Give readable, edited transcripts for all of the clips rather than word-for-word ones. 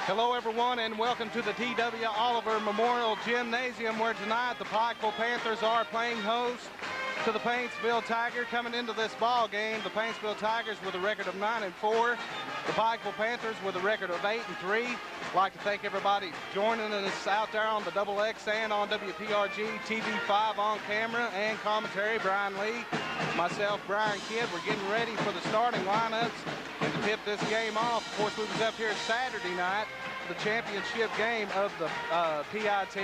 Hello everyone and welcome to the T.W. Oliver Memorial Gymnasium, where tonight the Pikeville Panthers are playing host to the Paintsville Tigers. Coming into this ball game, the Paintsville Tigers with a record of 9-4, the Pikeville Panthers with a record of 8-3. I'd like to thank everybody joining us out there on the Double X and on WPRG TV5 on camera and commentary. Brian Lee, myself, Brian Kidd. We're getting ready for the starting lineups and to tip this game off. Of course, we was up here Saturday night, the championship game of the PIT,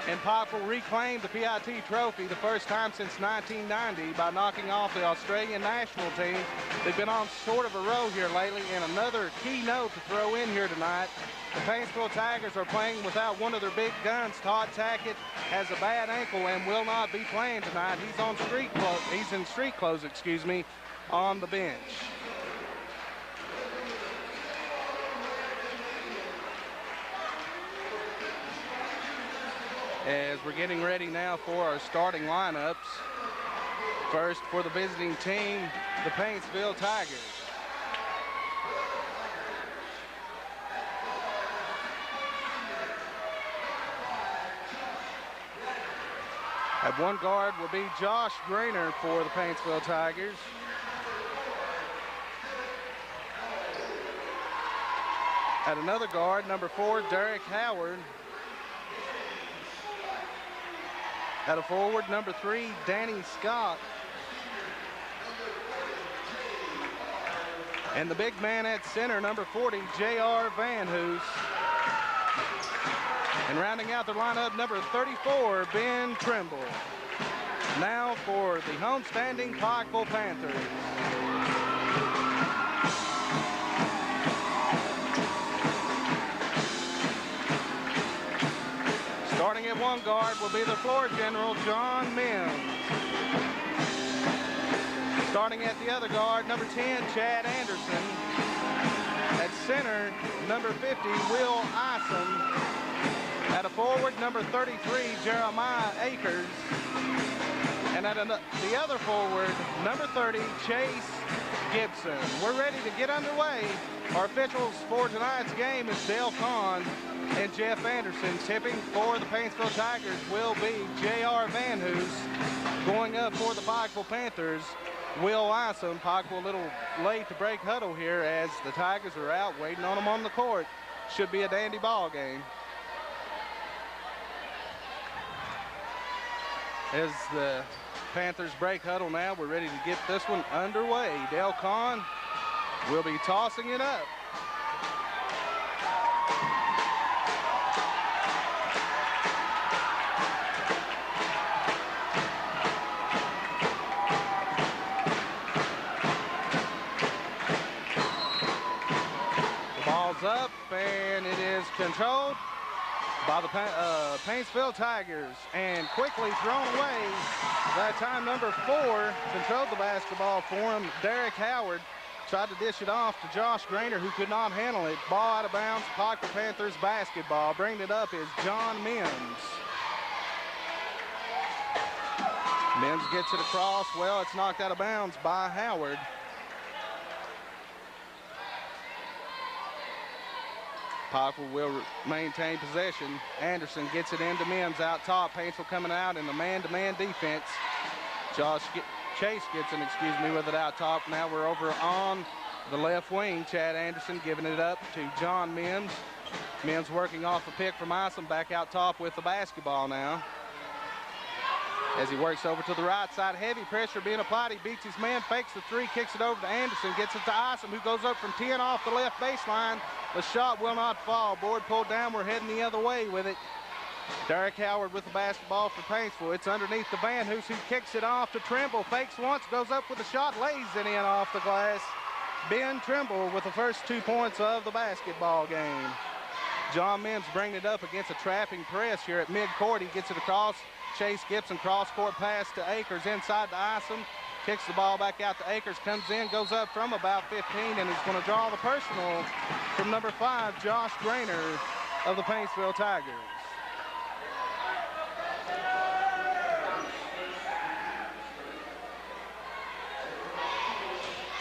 and Pikeville reclaimed the PIT trophy the first time since 1990 by knocking off the Australian national team. They've been on sort of a row here lately, and another key note to throw in here tonight, the Paintsville Tigers are playing without one of their big guns. Todd Tackett has a bad ankle and will not be playing tonight. He's on street clothes. He's in street clothes, excuse me, on the bench. As we're getting ready now for our starting lineups. First, for the visiting team, the Paintsville Tigers. At one guard will be Josh Grainer for the Paintsville Tigers. At another guard, number 4, Derek Howard. At a forward, number 3, Danny Scott. And the big man at center, number 40, J.R. Van Hoos. And rounding out the lineup, number 34, Ben Trimble. Now for the homestanding Pikeville Panthers. Starting at one guard will be the floor general, John Mims. Starting at the other guard, number 10, Chad Anderson. At center, number 50, Will Isom. At a forward, number 33, Jeremiah Akers. And at the other forward, number 30, Chase Gibson. We're ready to get underway. Our officials for tonight's game is Dale Kahn and Jeff Anderson. Tipping for the Paintsville Tigers will be J.R. Van Hoos. Going up for the Pikeville Panthers, Will Isom. Pikeville a little late to break huddle here as the Tigers are out waiting on them on the court. Should be a dandy ball game. As the Panthers break huddle now, we're ready to get this one underway. Dale Kahn will be tossing it up. The ball's up, and it is controlled by the Paintsville Tigers, and quickly thrown away. That time number 4 controlled the basketball for him. Derek Howard tried to dish it off to Josh Grainer, who could not handle it. Ball out of bounds, Pikeville Panthers basketball. Bringing it up is John Mims. Mims gets it across. Well, it's knocked out of bounds by Howard. Pikeville will maintain possession. Anderson gets it into Mims out top. Paintsville coming out in the man-to-man defense. Chase gets it, with it out top. Now we're over on the left wing. Chad Anderson giving it up to John Mims. Mims working off a pick from Isom, back out top with the basketball now. As he works over to the right side, heavy pressure being applied. He beats his man, fakes the 3, kicks it over to Anderson, gets it to Isom, who goes up from 10 off the left baseline. The shot will not fall. Board pulled down. We're heading the other way with it. Derek Howard with the basketball for Paintsville. It's underneath the Van Hoos, who kicks it off to Trimble. Fakes once, goes up with a shot, lays it in off the glass. Ben Trimble with the first 2 points of the basketball game. John Mims bringing it up against a trapping press here at midcourt. He gets it across. Chase Gibson cross-court pass to Akers inside to Isom. Kicks the ball back out to Akers, comes in, goes up from about 15, and is going to draw the personal from number 5, Josh Grainer of the Paintsville Tigers.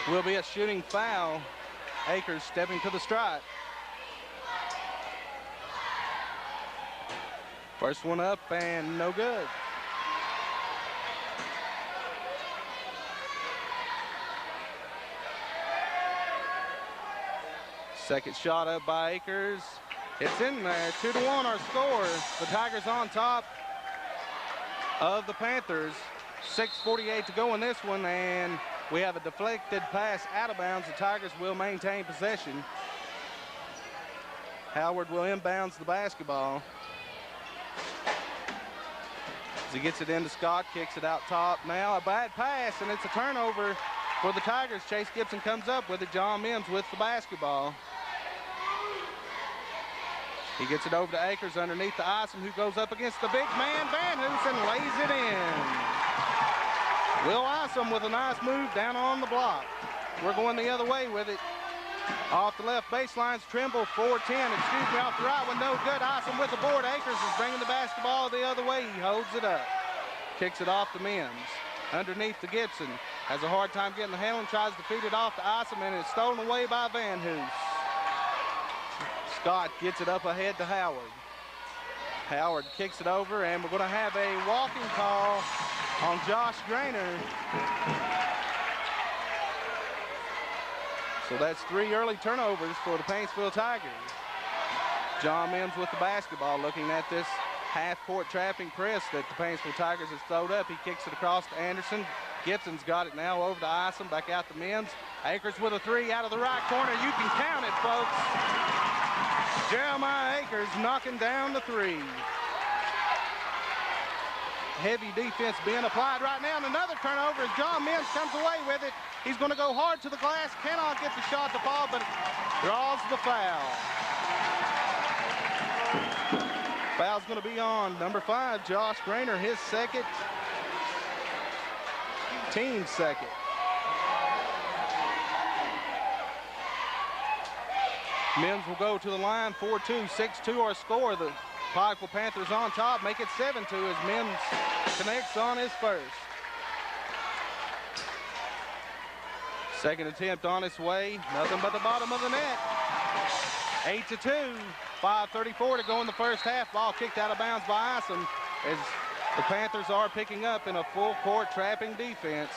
Will be a shooting foul. Akers stepping to the stripe. First one up and no good. Second shot up by Akers. It's in there. 2-1 our score. The Tigers on top of the Panthers. 6:48 to go in this one, and we have a deflected pass out of bounds. The Tigers will maintain possession. Howard will inbounds the basketball. As he gets it into Scott, kicks it out top. Now a bad pass, and it's a turnover for the Tigers. Chase Gibson comes up with it. John Mims with the basketball. He gets it over to Akers underneath the Isom, who goes up against the big man, Van Hoos, and lays it in. Will Isom with a nice move down on the block. We're going the other way with it. Off the left baseline, Trimble, 4-10. Excuse me, off the right one, no good. Isom with the board. Akers is bringing the basketball the other way. He holds it up. Kicks it off to Mims. Underneath to Gibson. Has a hard time getting the handle and tries to feed it off to Isom, and it's stolen away by Van Hoos. Scott gets it up ahead to Howard. Howard kicks it over, and we're going to have a walking call on Josh Grainer. So that's 3 early turnovers for the Paintsville Tigers. John Mims with the basketball, looking at this half-court trapping press that the Paintsville Tigers has thrown up. He kicks it across to Anderson. Gibson's got it now over to Isom, back out to Mims. Akers with a 3 out of the right corner. You can count it, folks. Jeremiah Akers knocking down the 3. Heavy defense being applied right now, and another turnover as John Mims comes away with it. He's going to go hard to the glass, cannot get the shot to fall, but draws the foul. Foul's going to be on number 5, Josh Grainer, his second, team second. Mims will go to the line, 4-2, 6-2 our score. The Pikeville Panthers on top, make it 7-2 as Mims connects on his first. Second attempt on its way, nothing but the bottom of the net. 8-2, 5:34 to go in the first half. Ball kicked out of bounds by Isom as the Panthers are picking up in a full court trapping defense.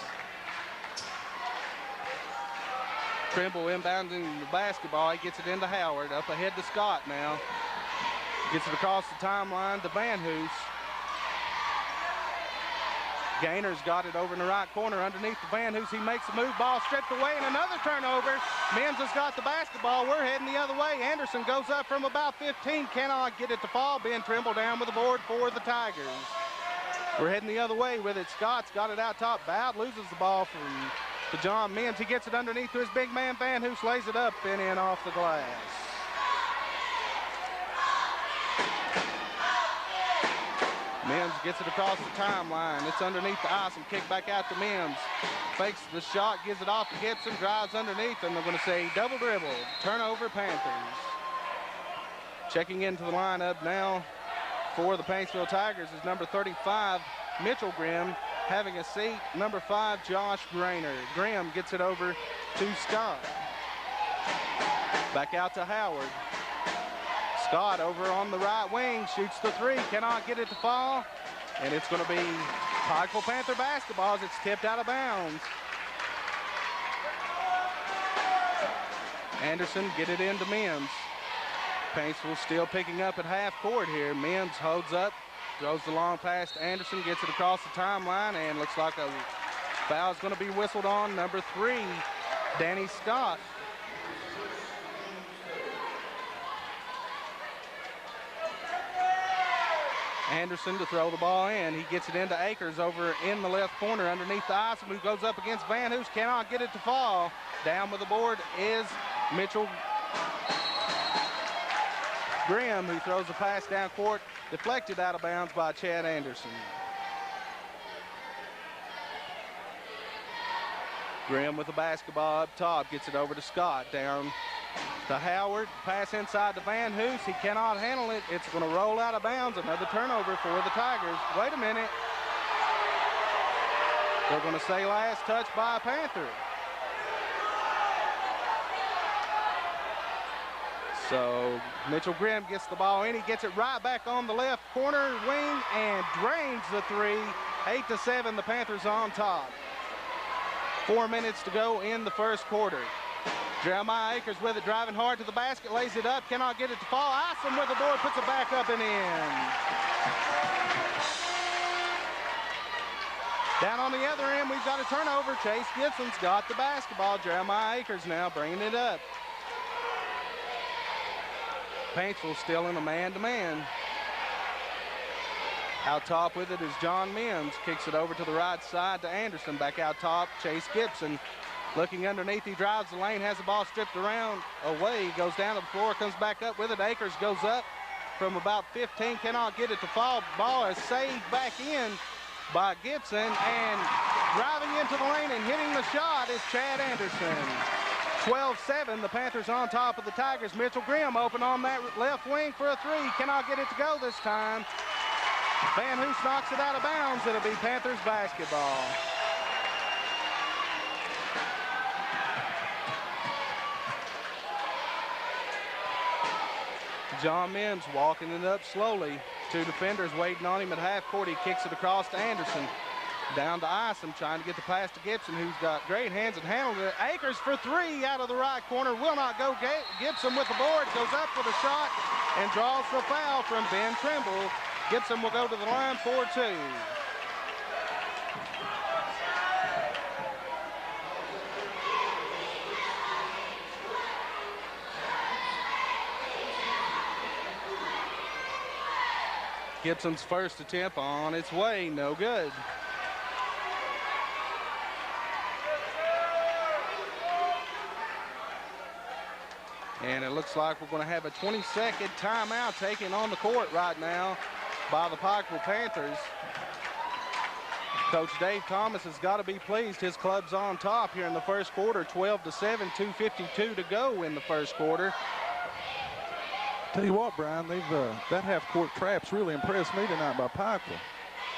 Trimble inbounding the basketball. He gets it into Howard, up ahead to Scott now. Gets it across the timeline to Van Hoos. Gainer's got it over in the right corner underneath the Van Hoos. He makes the move, ball stripped away, and another turnover. Mims has got the basketball. We're heading the other way. Anderson goes up from about 15, cannot get it to fall. Ben Trimble down with the board for the Tigers. We're heading the other way with it. Scott's got it out top. Bowd loses the ball to John Mims. He gets it underneath to his big man, Van Hoos, lays it up and in off the glass. Mims gets it across the timeline. It's underneath the Isom. Kick back out to Mims. Fakes the shot, gives it off to Gibson, drives underneath, and they're going to say double dribble. Turnover Panthers. Checking into the lineup now for the Paintsville Tigers is number 35, Mitchell Grimm. Having a seat, number 5, Josh Grainer. Grimm gets it over to Scott. Back out to Howard. Scott over on the right wing, shoots the 3, cannot get it to fall, and it's going to be Pikeville Panther basketball as it's tipped out of bounds. Anderson get it into Mims. Paintsville still picking up at half court here. Mims holds up, throws the long pass to Anderson, gets it across the timeline, and looks like a foul is going to be whistled on number 3, Danny Scott. Anderson to throw the ball in. He gets it into Akers over in the left corner underneath the Isom, who goes up against Van Hoos, cannot get it to fall. Down with the board is Mitchell Grimm, who throws the pass down court, deflected out of bounds by Chad Anderson. Grimm with the basketball up top, gets it over to Scott, down to Howard, pass inside to Van Hoos. He cannot handle it. It's going to roll out of bounds. Another turnover for the Tigers. Wait a minute. They're going to say last touch by a Panther. So Mitchell Grimm gets the ball in. He gets it right back on the left corner wing and drains the three. 8-7, the Panthers on top. 4 minutes to go in the first quarter. Jeremiah Akers with it, driving hard to the basket, lays it up, cannot get it to fall. Isom with the board, puts it back up and in. Down on the other end, we've got a turnover. Chase Gibson's got the basketball. Jeremiah Akers now bringing it up. Paintsville still in a man-to-man. Out top with it is John Mims. Kicks it over to the right side to Anderson. Back out top, Chase Gibson. Looking underneath, he drives the lane, has the ball stripped around, away, goes down to the floor, comes back up with it. Akers goes up from about 15, cannot get it to fall. Ball is saved back in by Gibson, and driving into the lane and hitting the shot is Chad Anderson. 12-7, the Panthers on top of the Tigers. Mitchell Grimm open on that left wing for a three, cannot get it to go this time. Van Hoos knocks it out of bounds. It'll be Panthers basketball. John Mims walking it up slowly. Two defenders waiting on him at half court. He kicks it across to Anderson. Down to Isom, trying to get the pass to Gibson, who's got great hands and handled it. Akers for three out of the right corner. Will not go. Gibson with the board, goes up with a shot and draws the foul from Ben Trimble. Gibson will go to the line for two. Gibson's first attempt on its way, no good. And it looks like we're going to have a 20-second timeout taken on the court right now by the Pikeville Panthers. Coach Dave Thomas has got to be pleased. His club's on top here in the first quarter, 12-7, 2:52 to go in the first quarter. Tell you what, Brian, that half-court trap's really impressed me tonight by Pikeville.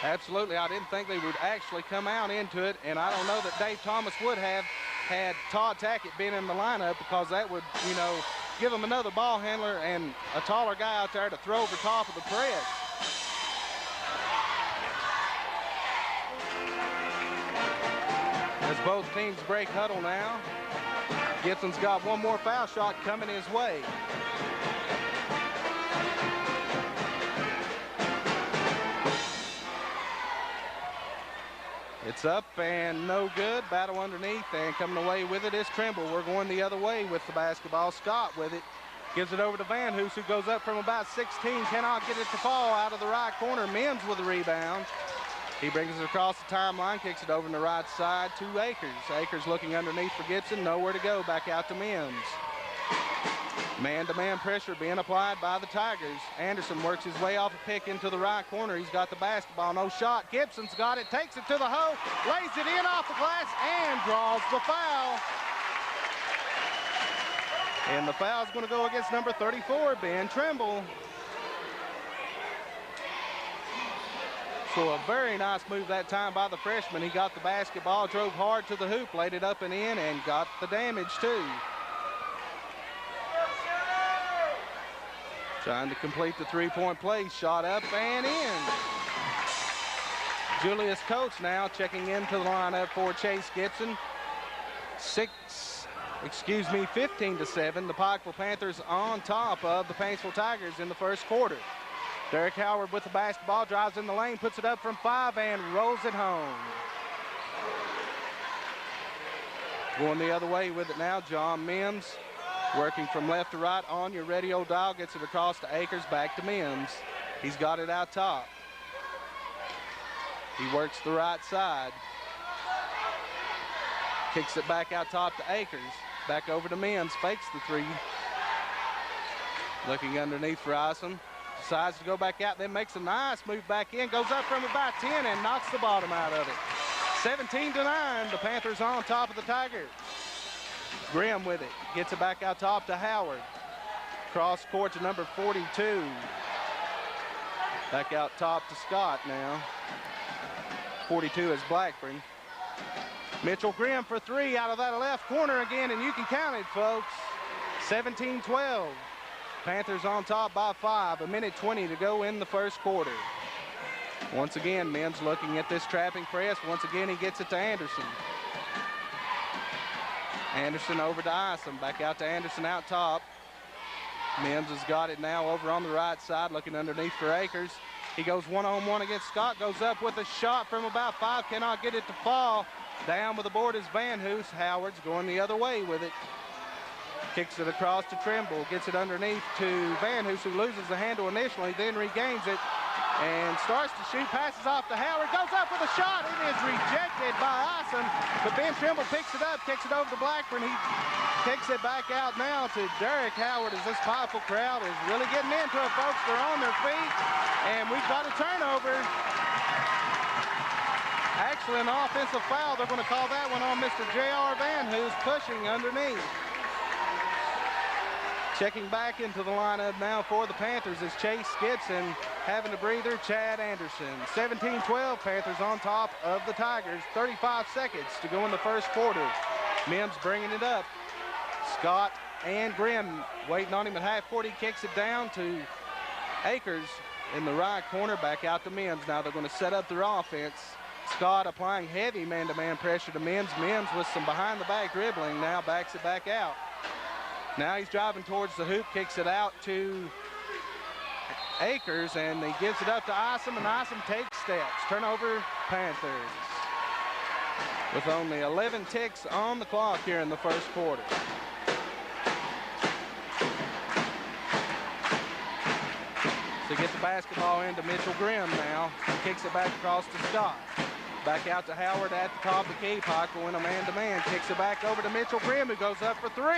Absolutely. I didn't think they would actually come out into it, and I don't know that Dave Thomas would have had Todd Tackett been in the lineup, because that would, you know, give them another ball handler and a taller guy out there to throw over top of the press. As both teams break huddle now, Gibson's got one more foul shot coming his way. It's up and no good. Battle underneath, and coming away with it is Trimble. We're going the other way with the basketball. Scott with it. Gives it over to Van Hoos, who goes up from about 16. Cannot get it to fall out of the right corner. Mims with the rebound. He brings it across the timeline, kicks it over to the right side to Akers. Akers looking underneath for Gibson. Nowhere to go. Back out to Mims. Man-to-man pressure being applied by the Tigers. Anderson works his way off a pick into the right corner. He's got the basketball, no shot. Gibson's got it, takes it to the hole, lays it in off the glass, and draws the foul. And the foul's going to go against number 34, Ben Trimble. So a very nice move that time by the freshman. He got the basketball, drove hard to the hoop, laid it up and in, and got the damage too. Trying to complete the three-point play. Shot up and in. Julius Coates now checking into the lineup for Chase Gibson. 15-7. The Pikeville Panthers on top of the Paintsville Tigers in the first quarter. Derek Howard with the basketball, drives in the lane, puts it up from 5 and rolls it home. Going the other way with it now, John Mims. Working from left to right on your radio dial, gets it across to Akers, back to Mims. He's got it out top. He works the right side. Kicks it back out top to Akers. Back over to Mims, fakes the three. Looking underneath for Isom. Decides to go back out, then makes a nice move back in. Goes up from about 10 and knocks the bottom out of it. 17-9, the Panthers on top of the Tigers. Grimm with it, gets it back out top to Howard. Cross court to number 42. Back out top to Scott now. 42 is Blackburn. Mitchell Grimm for three out of that left corner again, and you can count it, folks. 17-12. Panthers on top by 5. 1:20 to go in the first quarter. Once again, Mims looking at this trapping press. Once again, he gets it to Anderson. Anderson over to Isom. Back out to Anderson out top. Mims has got it now over on the right side, looking underneath for Akers. He goes one-on-one against Scott, goes up with a shot from about 5, cannot get it to fall. Down with the board is Van Hoos. Howard's going the other way with it. Kicks it across to Trimble, gets it underneath to Van Hoos, who loses the handle initially, then regains it and starts to shoot, passes off to Howard, goes up with a shot. It is rejected by Isom, but Ben Trimble picks it up, kicks it over to Blackburn. He kicks it back out now to Derek Howard as this Pikeville crowd is really getting into it, folks. They're on their feet, and we've got a turnover. Actually, an offensive foul. They're going to call that one on Mr. J.R. Van, who's pushing underneath. Checking back into the lineup now for the Panthers is Chase Gibson, having a breather, Chad Anderson. 17-12, Panthers on top of the Tigers. 35 seconds to go in the first quarter. Mims bringing it up. Scott and Grimm waiting on him at half court. He kicks it down to Akers in the right corner, back out to Mims. Now they're going to set up their offense. Scott applying heavy man-to-man pressure to Mims. Mims with some behind-the-back dribbling now backs it back out. Now he's driving towards the hoop, kicks it out to Akers, and he gives it up to Isom, and Isom takes steps. Turnover, Panthers. With only 11 ticks on the clock here in the first quarter. So gets the basketball into Mitchell Grimm now. He kicks it back across to Scott. Back out to Howard at the top of the key. Pikeville in a man-to-man. Kicks it back over to Mitchell Grimm, who goes up for 3.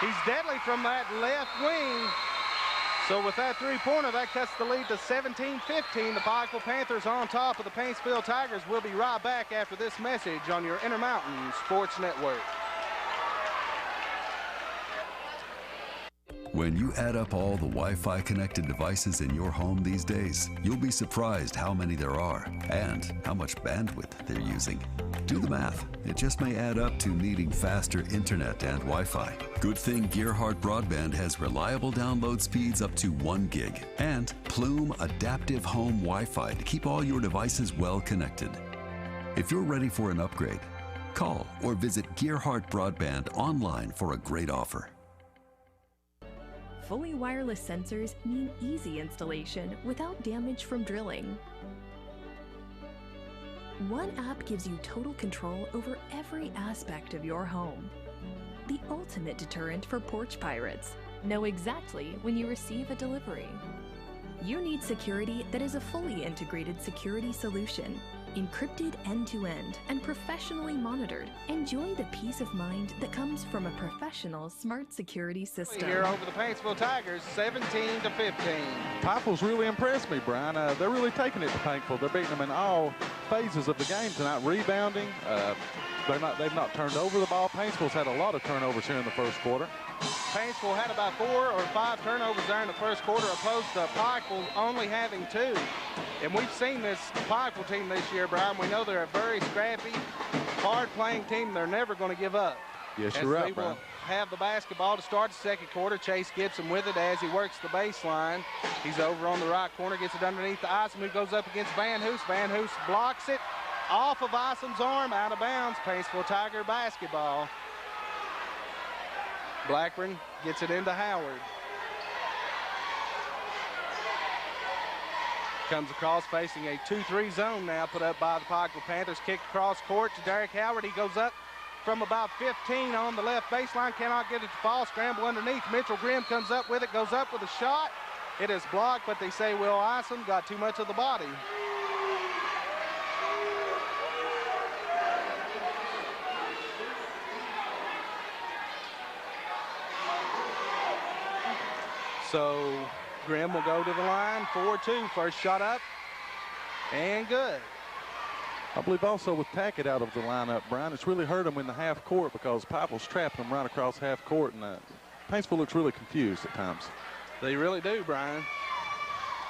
He's deadly from that left wing. So with that three-pointer, that cuts the lead to 17-15. The Pikeville Panthers on top of the Paintsville Tigers. We'll be right back after this message on your Intermountain Sports Network. When you add up all the Wi-Fi connected devices in your home these days, you'll be surprised how many there are and how much bandwidth they're using. Do the math. It just may add up to needing faster internet and Wi-Fi. Good thing Gearhart Broadband has reliable download speeds up to 1 gig and Plume Adaptive Home Wi-Fi to keep all your devices well connected. If you're ready for an upgrade, call or visit Gearhart Broadband online for a great offer. Fully wireless sensors mean easy installation without damage from drilling. One app gives you total control over every aspect of your home. The ultimate deterrent for porch pirates. Know exactly when you receive a delivery. You need security that is a fully integrated security solution, encrypted end-to-end and professionally monitored. Enjoy the peace of mind that comes from a professional smart security system. Here over the Paintsville Tigers, 17-15. Pikeville's really impressed me, Brian. They're really taking it to Paintsville. They're beating them in all phases of the game tonight. Rebounding, they've not turned over the ball. Paintsville's had a lot of turnovers here in the first quarter. Paintsville had about 4 or 5 turnovers there in the first quarter, opposed to Pikeville only having 2. And we've seen this Pikeville team this year, Brian. We know they're a very scrappy, hard-playing team. They're never going to give up. Yes, you're right, Brian. Brian. Have the basketball to start the second quarter. Chase Gibson with it as he works the baseline. He's over on the right corner, gets it underneath the Isom, who goes up against Van Hoos. Van Hoos blocks it off of Isom's arm, out of bounds. Paintsville Tiger basketball. Blackburn gets it into Howard. Comes across facing a 2-3 zone now put up by the Pikeville Panthers. Kick across court to Derek Howard. He goes up from about 15 on the left baseline. Cannot get it to fall. Scramble underneath. Mitchell Grimm comes up with it. Goes up with a shot. It is blocked, but they say Will Isom got too much of the body. So Grimm will go to the line, 4-2. First shot up, and good. I believe also with Tackett out of the lineup, Brian, it's really hurt them in the half court because Pikeville's trapping them right across half court, and Paintsville looks really confused at times. They really do, Brian.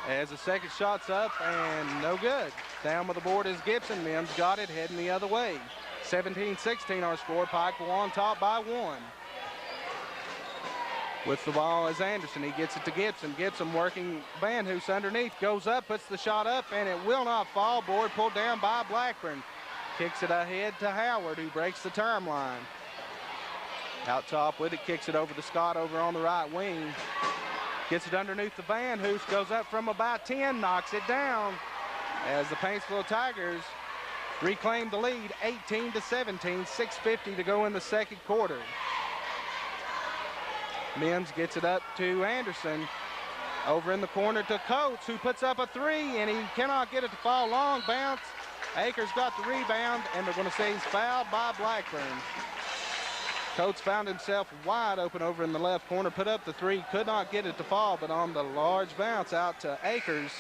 As the second shot's up, and no good. Down with the board is Gibson. Mims got it, heading the other way. 17-16 our score. Pikeville on top by 1. With the ball is Anderson. He gets it to Gibson. Gibson working Van Hoos underneath. Goes up, puts the shot up, and it will not fall. Board pulled down by Blackburn. Kicks it ahead to Howard, who breaks the term line. Out top with it, kicks it over to Scott over on the right wing. Gets it underneath the Van Hoos. Goes up from about 10, knocks it down. As the Paintsville Tigers reclaim the lead, 18-17, 6:50 to go in the second quarter. Mims gets it up to Anderson. Over in the corner to Coates, who puts up a three, and he cannot get it to fall. Long bounce. Akers got the rebound, and they're going to say he's fouled by Blackburn. Coates found himself wide open over in the left corner, put up the three, could not get it to fall, but on the large bounce out to Akers,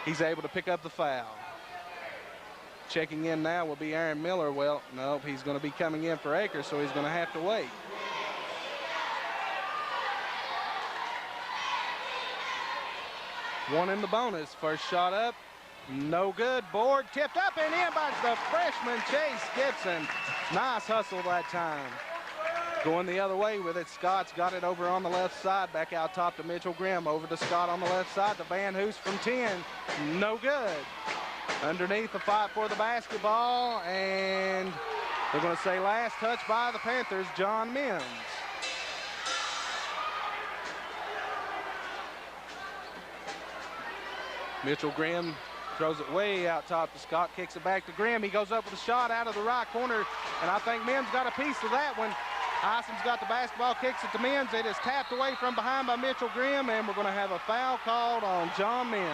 he's able to pick up the foul. Checking in now will be Aaron Miller. Well, nope, he's going to be coming in for Akers, so he's going to have to wait. One in the bonus. First shot up, no good. Board tipped up and in by the freshman Chase Gibson. Nice hustle that time. Going the other way with it. Scott's got it over on the left side. Back out top to Mitchell Grimm. Over to Scott on the left side to Van Hoos from 10. No good. Underneath the fight for the basketball, and they're going to say last touch by the Panthers, John Mims. Mitchell Grimm throws it way out top to Scott, kicks it back to Grimm. He goes up with a shot out of the right corner, and I think Mims got a piece of that one. Ison's got the basketball, kicks it to Mims. It is tapped away from behind by Mitchell Grimm, and we're going to have a foul called on John Mims.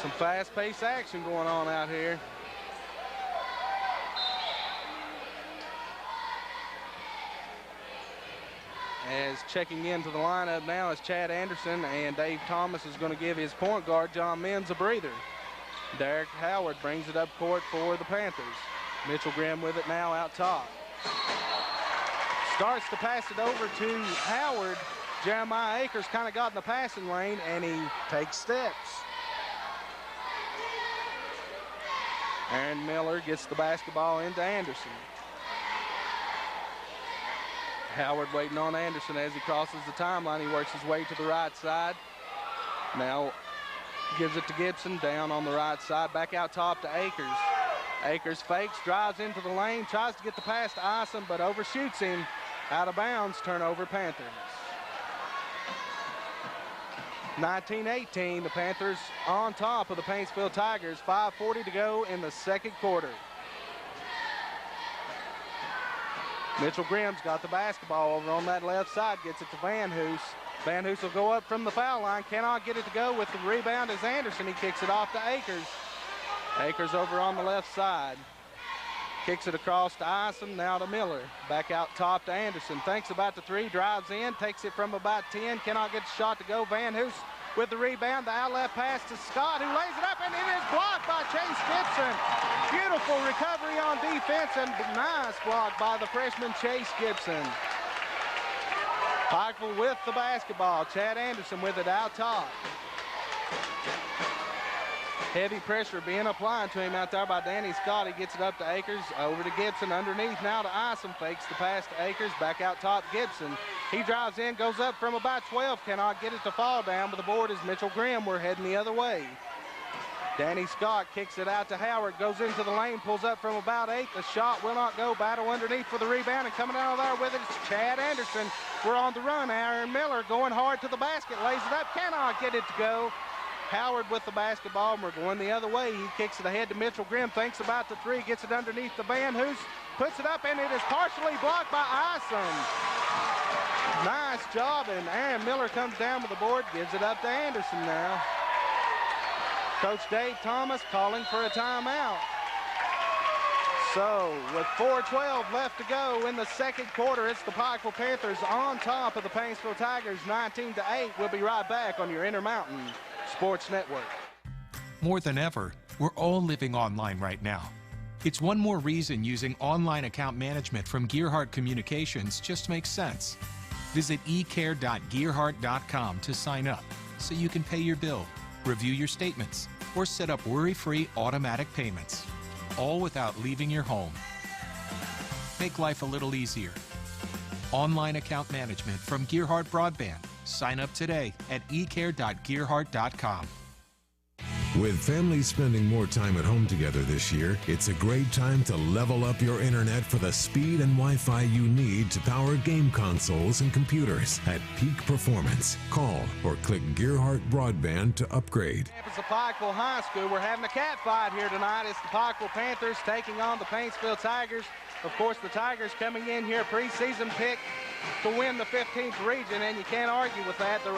Some fast-paced action going on out here. As checking into the lineup now is Chad Anderson, and Dave Thomas is going to give his point guard, John Mims, a breather. Derek Howard brings it up court for the Panthers. Mitchell Grimm with it now out top. Starts to pass it over to Howard. Jeremiah Akers kind of got in the passing lane, and he takes steps. Aaron Miller gets the basketball into Anderson. Howard waiting on Anderson as he crosses the timeline. He works his way to the right side. Now gives it to Gibson down on the right side. Back out top to Akers. Akers fakes, drives into the lane, tries to get the pass to Ison, but overshoots him. Out of bounds, turnover Panthers. 19-18, the Panthers on top of the Paintsville Tigers. 5:40 to go in the second quarter. Mitchell Grimm's got the basketball over on that left side, gets it to Van Hoos. Van Hoos will go up from the foul line, cannot get it to go. With the rebound is Anderson. He kicks it off to Akers. Akers over on the left side. Kicks it across to Ison, now to Miller. Back out top to Anderson. Thinks about the three, drives in, takes it from about 10, cannot get the shot to go. Van Hoos with the rebound, the outlet pass to Scott, who lays it up, and it is blocked by Chase Gibson. Beautiful recovery on defense, and nice block by the freshman Chase Gibson. Pikeville with the basketball. Chad Anderson with it out top. Heavy pressure being applied to him out there by Danny Scott. He gets it up to Akers, over to Gibson, underneath now to Ison, fakes the pass to Akers, back out top Gibson. He drives in, goes up from about 12, cannot get it to fall down, but the board is Mitchell Grimm. We're heading the other way. Danny Scott kicks it out to Howard, goes into the lane, pulls up from about 8. The shot will not go. Battle underneath for the rebound, and coming out of there with it is Chad Anderson. We're on the run. Aaron Miller going hard to the basket, lays it up, cannot get it to go. Howard with the basketball, and we're going the other way. He kicks it ahead to Mitchell Grimm, thinks about the three, gets it underneath the Van Hoos, puts it up, and it is partially blocked by Ison. Nice job, and Aaron Miller comes down with the board, gives it up to Anderson now. Coach Dave Thomas calling for a timeout. So, with 4:12 left to go in the second quarter, it's the Pikeville Panthers on top of the Paintsville Tigers, 19-8. We'll be right back on your Intermountain Sports Network. More than ever, we're all living online right now. It's one more reason using online account management from Gearhart Communications just makes sense. Visit ecare.gearhart.com to sign up so you can pay your bill, review your statements, or set up worry-free automatic payments, all without leaving your home. Make life a little easier. Online account management from Gearhart Broadband. Sign up today at ecare.gearhart.com. With families spending more time at home together this year, it's a great time to level up your internet for the speed and Wi-Fi you need to power game consoles and computers at peak performance. Call or click Gearhart Broadband to upgrade. Campus of Pikeville High School. We're having a cat fight here tonight. It's the Pikeville Panthers taking on the Paintsville Tigers. Of course, the Tigers coming in here preseason pick to win the 15th region, and you can't argue with that. They're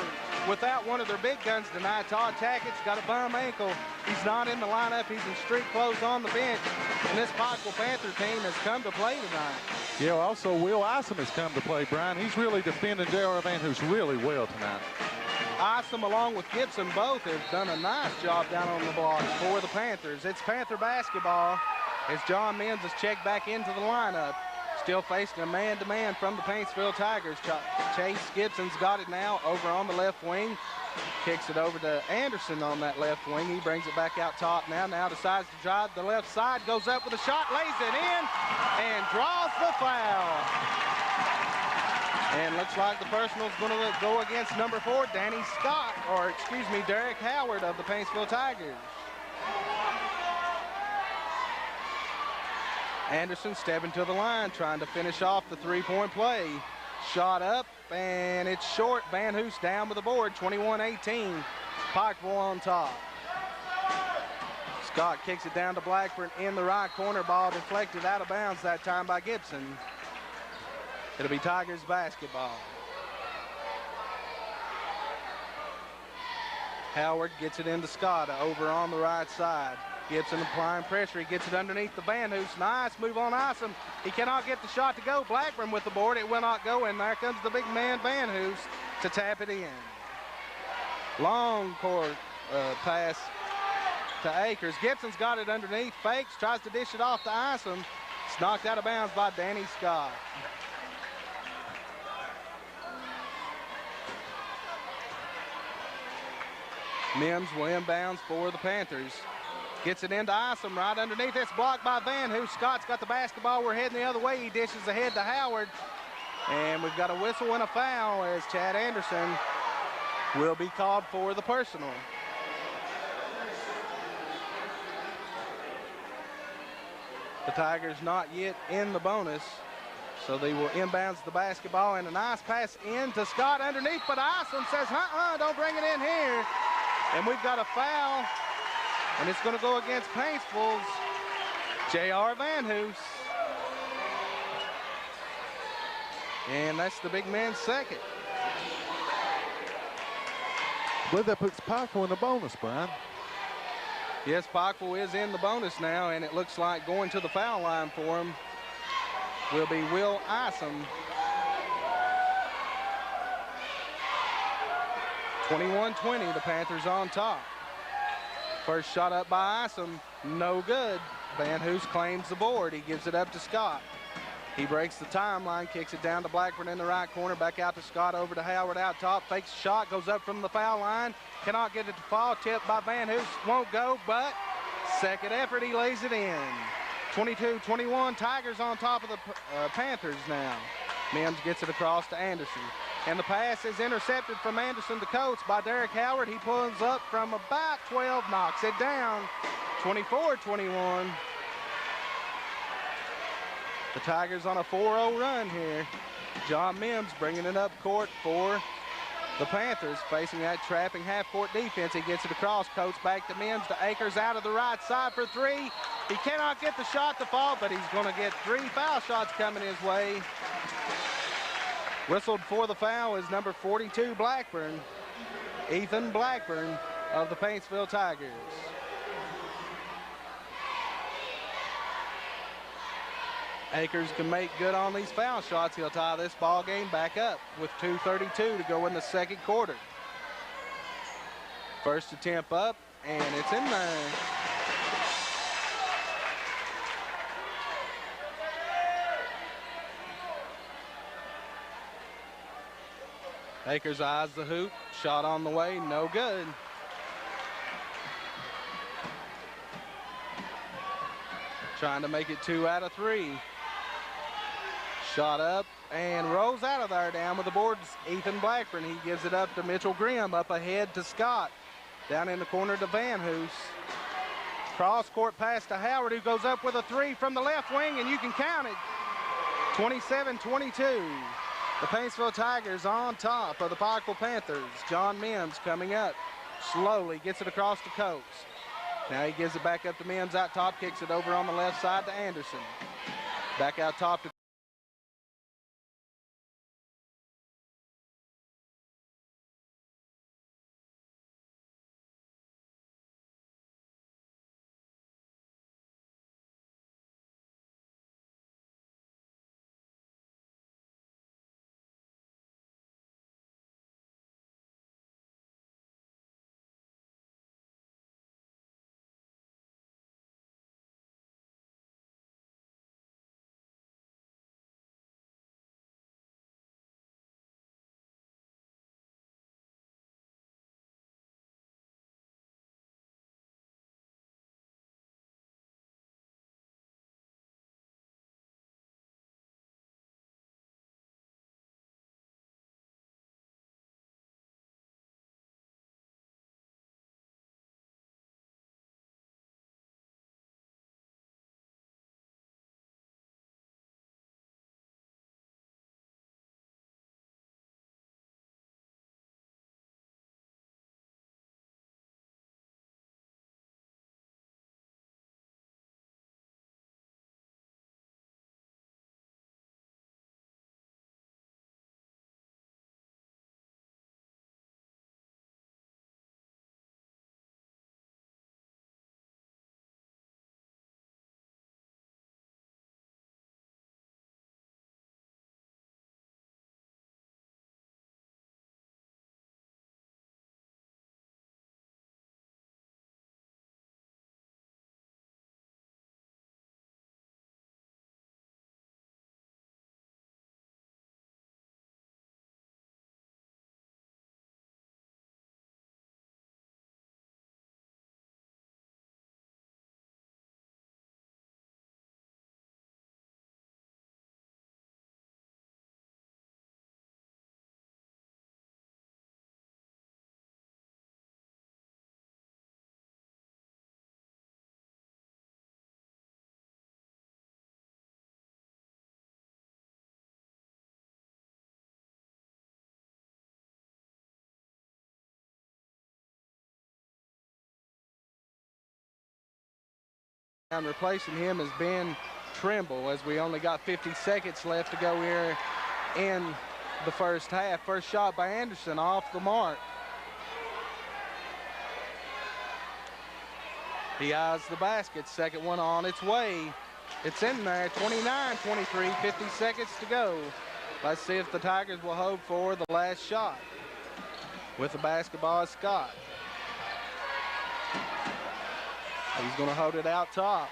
without one of their big guns tonight. Todd Tackett's got a bum ankle. He's not in the lineup. He's in street clothes on the bench. And this Pikeville Panther team has come to play tonight. Yeah, also Will Isom has come to play, Brian. He's really defending J.R. Van Hoos really well tonight. Isom along with Gibson both have done a nice job down on the block for the Panthers. It's Panther basketball as John Mims is checked back into the lineup. Still facing a man-to-man from the Paintsville Tigers. Chase Gibson's got it now over on the left wing. Kicks it over to Anderson on that left wing. He brings it back out top now. Now decides to drive the left side. Goes up with a shot, lays it in, and draws the foul. And looks like the personal's going to go against number 4, Derek Howard of the Paintsville Tigers. Anderson stepping to the line, trying to finish off the three-point play. Shot up, and it's short. Van Hoos down with the board, 21-18. Pikeville on top. Scott kicks it down to Blackburn in the right corner. Ball deflected out of bounds that time by Gibson. It'll be Tigers basketball. Howard gets it into Scott over on the right side. Gibson applying pressure. He gets it underneath the Van Hoos. Nice move on Isom. He cannot get the shot to go. Blackburn with the board. It will not go, and there comes the big man Van Hoos to tap it in. Long court pass to Akers. Gibson's got it underneath. Fakes, tries to dish it off to Isom. It's knocked out of bounds by Danny Scott. Mims will inbounds for the Panthers. Gets it into Isom right underneath. It's blocked by Van Hoos. Scott's got the basketball. We're heading the other way. He dishes ahead to Howard. And we've got a whistle and a foul as Chad Anderson will be called for the personal. The Tigers not yet in the bonus, so they will inbounds the basketball, and a nice pass in to Scott underneath, but Isom says, don't bring it in here. And we've got a foul. And it's going to go against Paintsville's J.R. Van Hoos. And that's the big man's second. I believe that puts Pikeville in the bonus, Brian. Yes, Pikeville is in the bonus now, and it looks like going to the foul line for him will be Will Isom. 21-20, the Panthers on top. First shot up by Isom, no good. Van Hoos claims the board. He gives it up to Scott. He breaks the timeline, kicks it down to Blackburn in the right corner, back out to Scott, over to Howard out top, fakes a shot, goes up from the foul line, cannot get it to fall, tipped by Van Hoos, won't go, but second effort, he lays it in. 22-21, Tigers on top of the Panthers now. Mims gets it across to Anderson. And the pass is intercepted from Anderson to Coates by Derek Howard. He pulls up from about 12, knocks it down. 24-21. The Tigers on a 4-0 run here. John Mims bringing it up court for the Panthers, facing that trapping half-court defense. He gets it across. Coates back to Mims, to Akers out of the right side for three. He cannot get the shot to fall, but he's going to get 3 foul shots coming his way. Whistled for the foul is number 42, Blackburn. Ethan Blackburn of the Paintsville Tigers. Akers can make good on these foul shots. He'll tie this ball game back up with 2:32 to go in the second quarter. First attempt up, and it's in there. Akers eyes the hoop, shot on the way, no good. Trying to make it 2 out of 3. Shot up and rolls out of there. Down with the boards, Ethan Blackburn. He gives it up to Mitchell Grimm. Up ahead to Scott. Down in the corner to Van Hoos. Cross court pass to Howard, who goes up with a three from the left wing, and you can count it. 27-22. The Paintsville Tigers on top of the Pikeville Panthers. John Mims coming up. Slowly gets it across to Coates. Now he gives it back up to Mims out top, kicks it over on the left side to Anderson. Back out top to and replacing him has been Trimble, as we only got 50 seconds left to go here in the first half. First shot by Anderson off the mark. He eyes the basket. Second one on its way. It's in there. 29-23, 50 seconds to go. Let's see if the Tigers will hope for the last shot. With the basketball is Scott. He's going to hold it out top.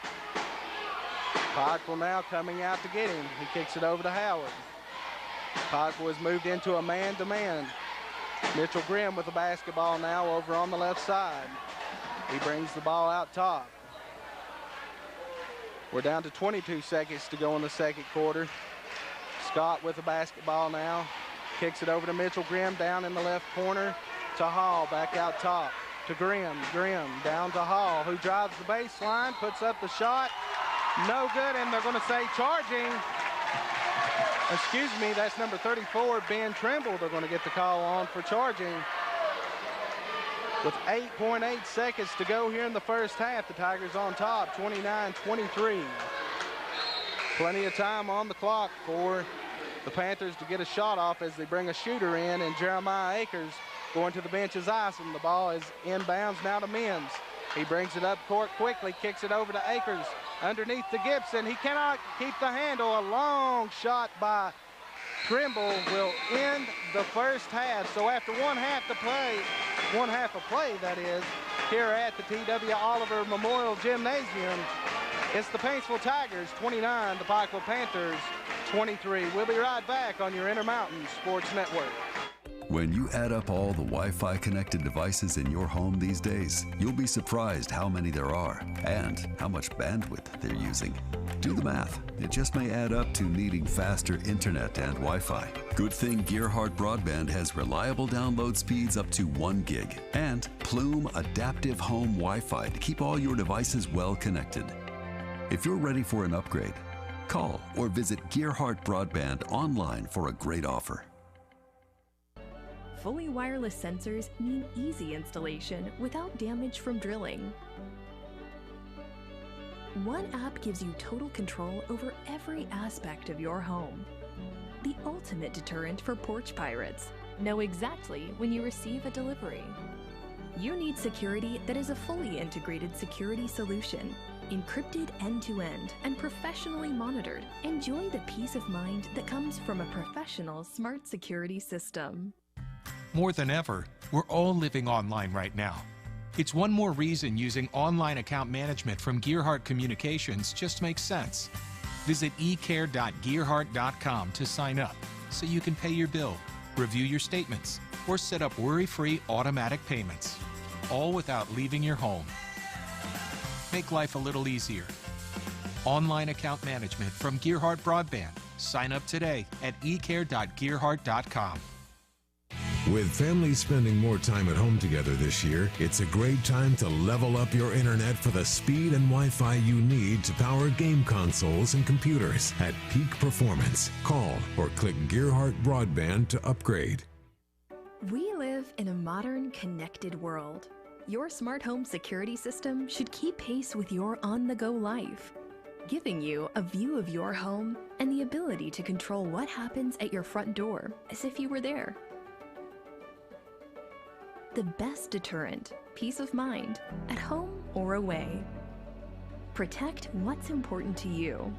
Pikeville now coming out to get him. He kicks it over to Howard. Pikeville has moved into a man-to-man. Mitchell Grimm with the basketball now over on the left side. He brings the ball out top. We're down to 22 seconds to go in the second quarter. Scott with the basketball now. Kicks it over to Mitchell Grimm down in the left corner to Hall, back out top to Grimm. Grimm down to Hall, who drives the baseline, puts up the shot. No good, and they're going to say charging. Excuse me, that's number 34, Ben Trimble. They're going to get the call on for charging. With 8.8 seconds to go here in the first half, the Tigers on top, 29-23. Plenty of time on the clock for the Panthers to get a shot off as they bring a shooter in, and Jeremiah Akers going to the bench is ice, and the ball is inbounds now to Mims. He brings it up court quickly, kicks it over to Akers underneath to Gibson. He cannot keep the handle. A long shot by Trimble will end the first half. So after one half of play, that is, here at the T.W. Oliver Memorial Gymnasium, it's the Paintsville Tigers 29, the Pikeville Panthers 23. We'll be right back on your Intermountain Sports Network. When you add up all the Wi-Fi connected devices in your home these days, you'll be surprised how many there are and how much bandwidth they're using. Do the math. It just may add up to needing faster internet and Wi-Fi. Good thing Gearhart Broadband has reliable download speeds up to 1 gig and Plume Adaptive Home Wi-Fi to keep all your devices well connected. If you're ready for an upgrade, call or visit Gearhart Broadband online for a great offer. Fully wireless sensors mean easy installation without damage from drilling. One app gives you total control over every aspect of your home. The ultimate deterrent for porch pirates. Know exactly when you receive a delivery. You need security that is a fully integrated security solution, encrypted end-to-end and professionally monitored. Enjoy the peace of mind that comes from a professional smart security system. More than ever, we're all living online right now. It's one more reason using online account management from Gearhart Communications just makes sense. Visit ecare.gearhart.com to sign up so you can pay your bill, review your statements, or set up worry-free automatic payments, all without leaving your home. Make life a little easier. Online account management from Gearhart Broadband. Sign up today at ecare.gearhart.com. With families spending more time at home together this year, it's a great time to level up your internet for the speed and Wi-Fi you need to power game consoles and computers at peak performance. Call or click Gearhart Broadband to upgrade. We live in a modern, connected world. Your smart home security system should keep pace with your on-the-go life, giving you a view of your home and the ability to control what happens at your front door as if you were there. The best deterrent, peace of mind, at home or away. Protect what's important to you.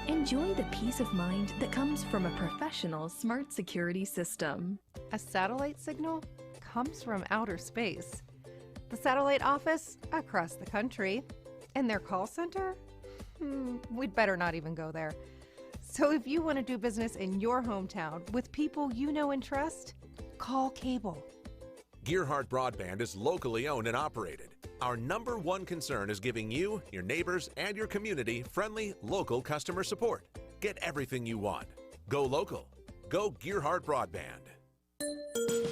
Enjoy the peace of mind that comes from a professional smart security system. A satellite signal comes from outer space. The satellite office across the country. And their call center? We'd better not even go there. So if you want to do business in your hometown with people you know and trust, call Cable. Gearhart Broadband is locally owned and operated. Our #1 concern is giving you, your neighbors, and your community friendly, local customer support. Get everything you want. Go local. Go Gearhart Broadband.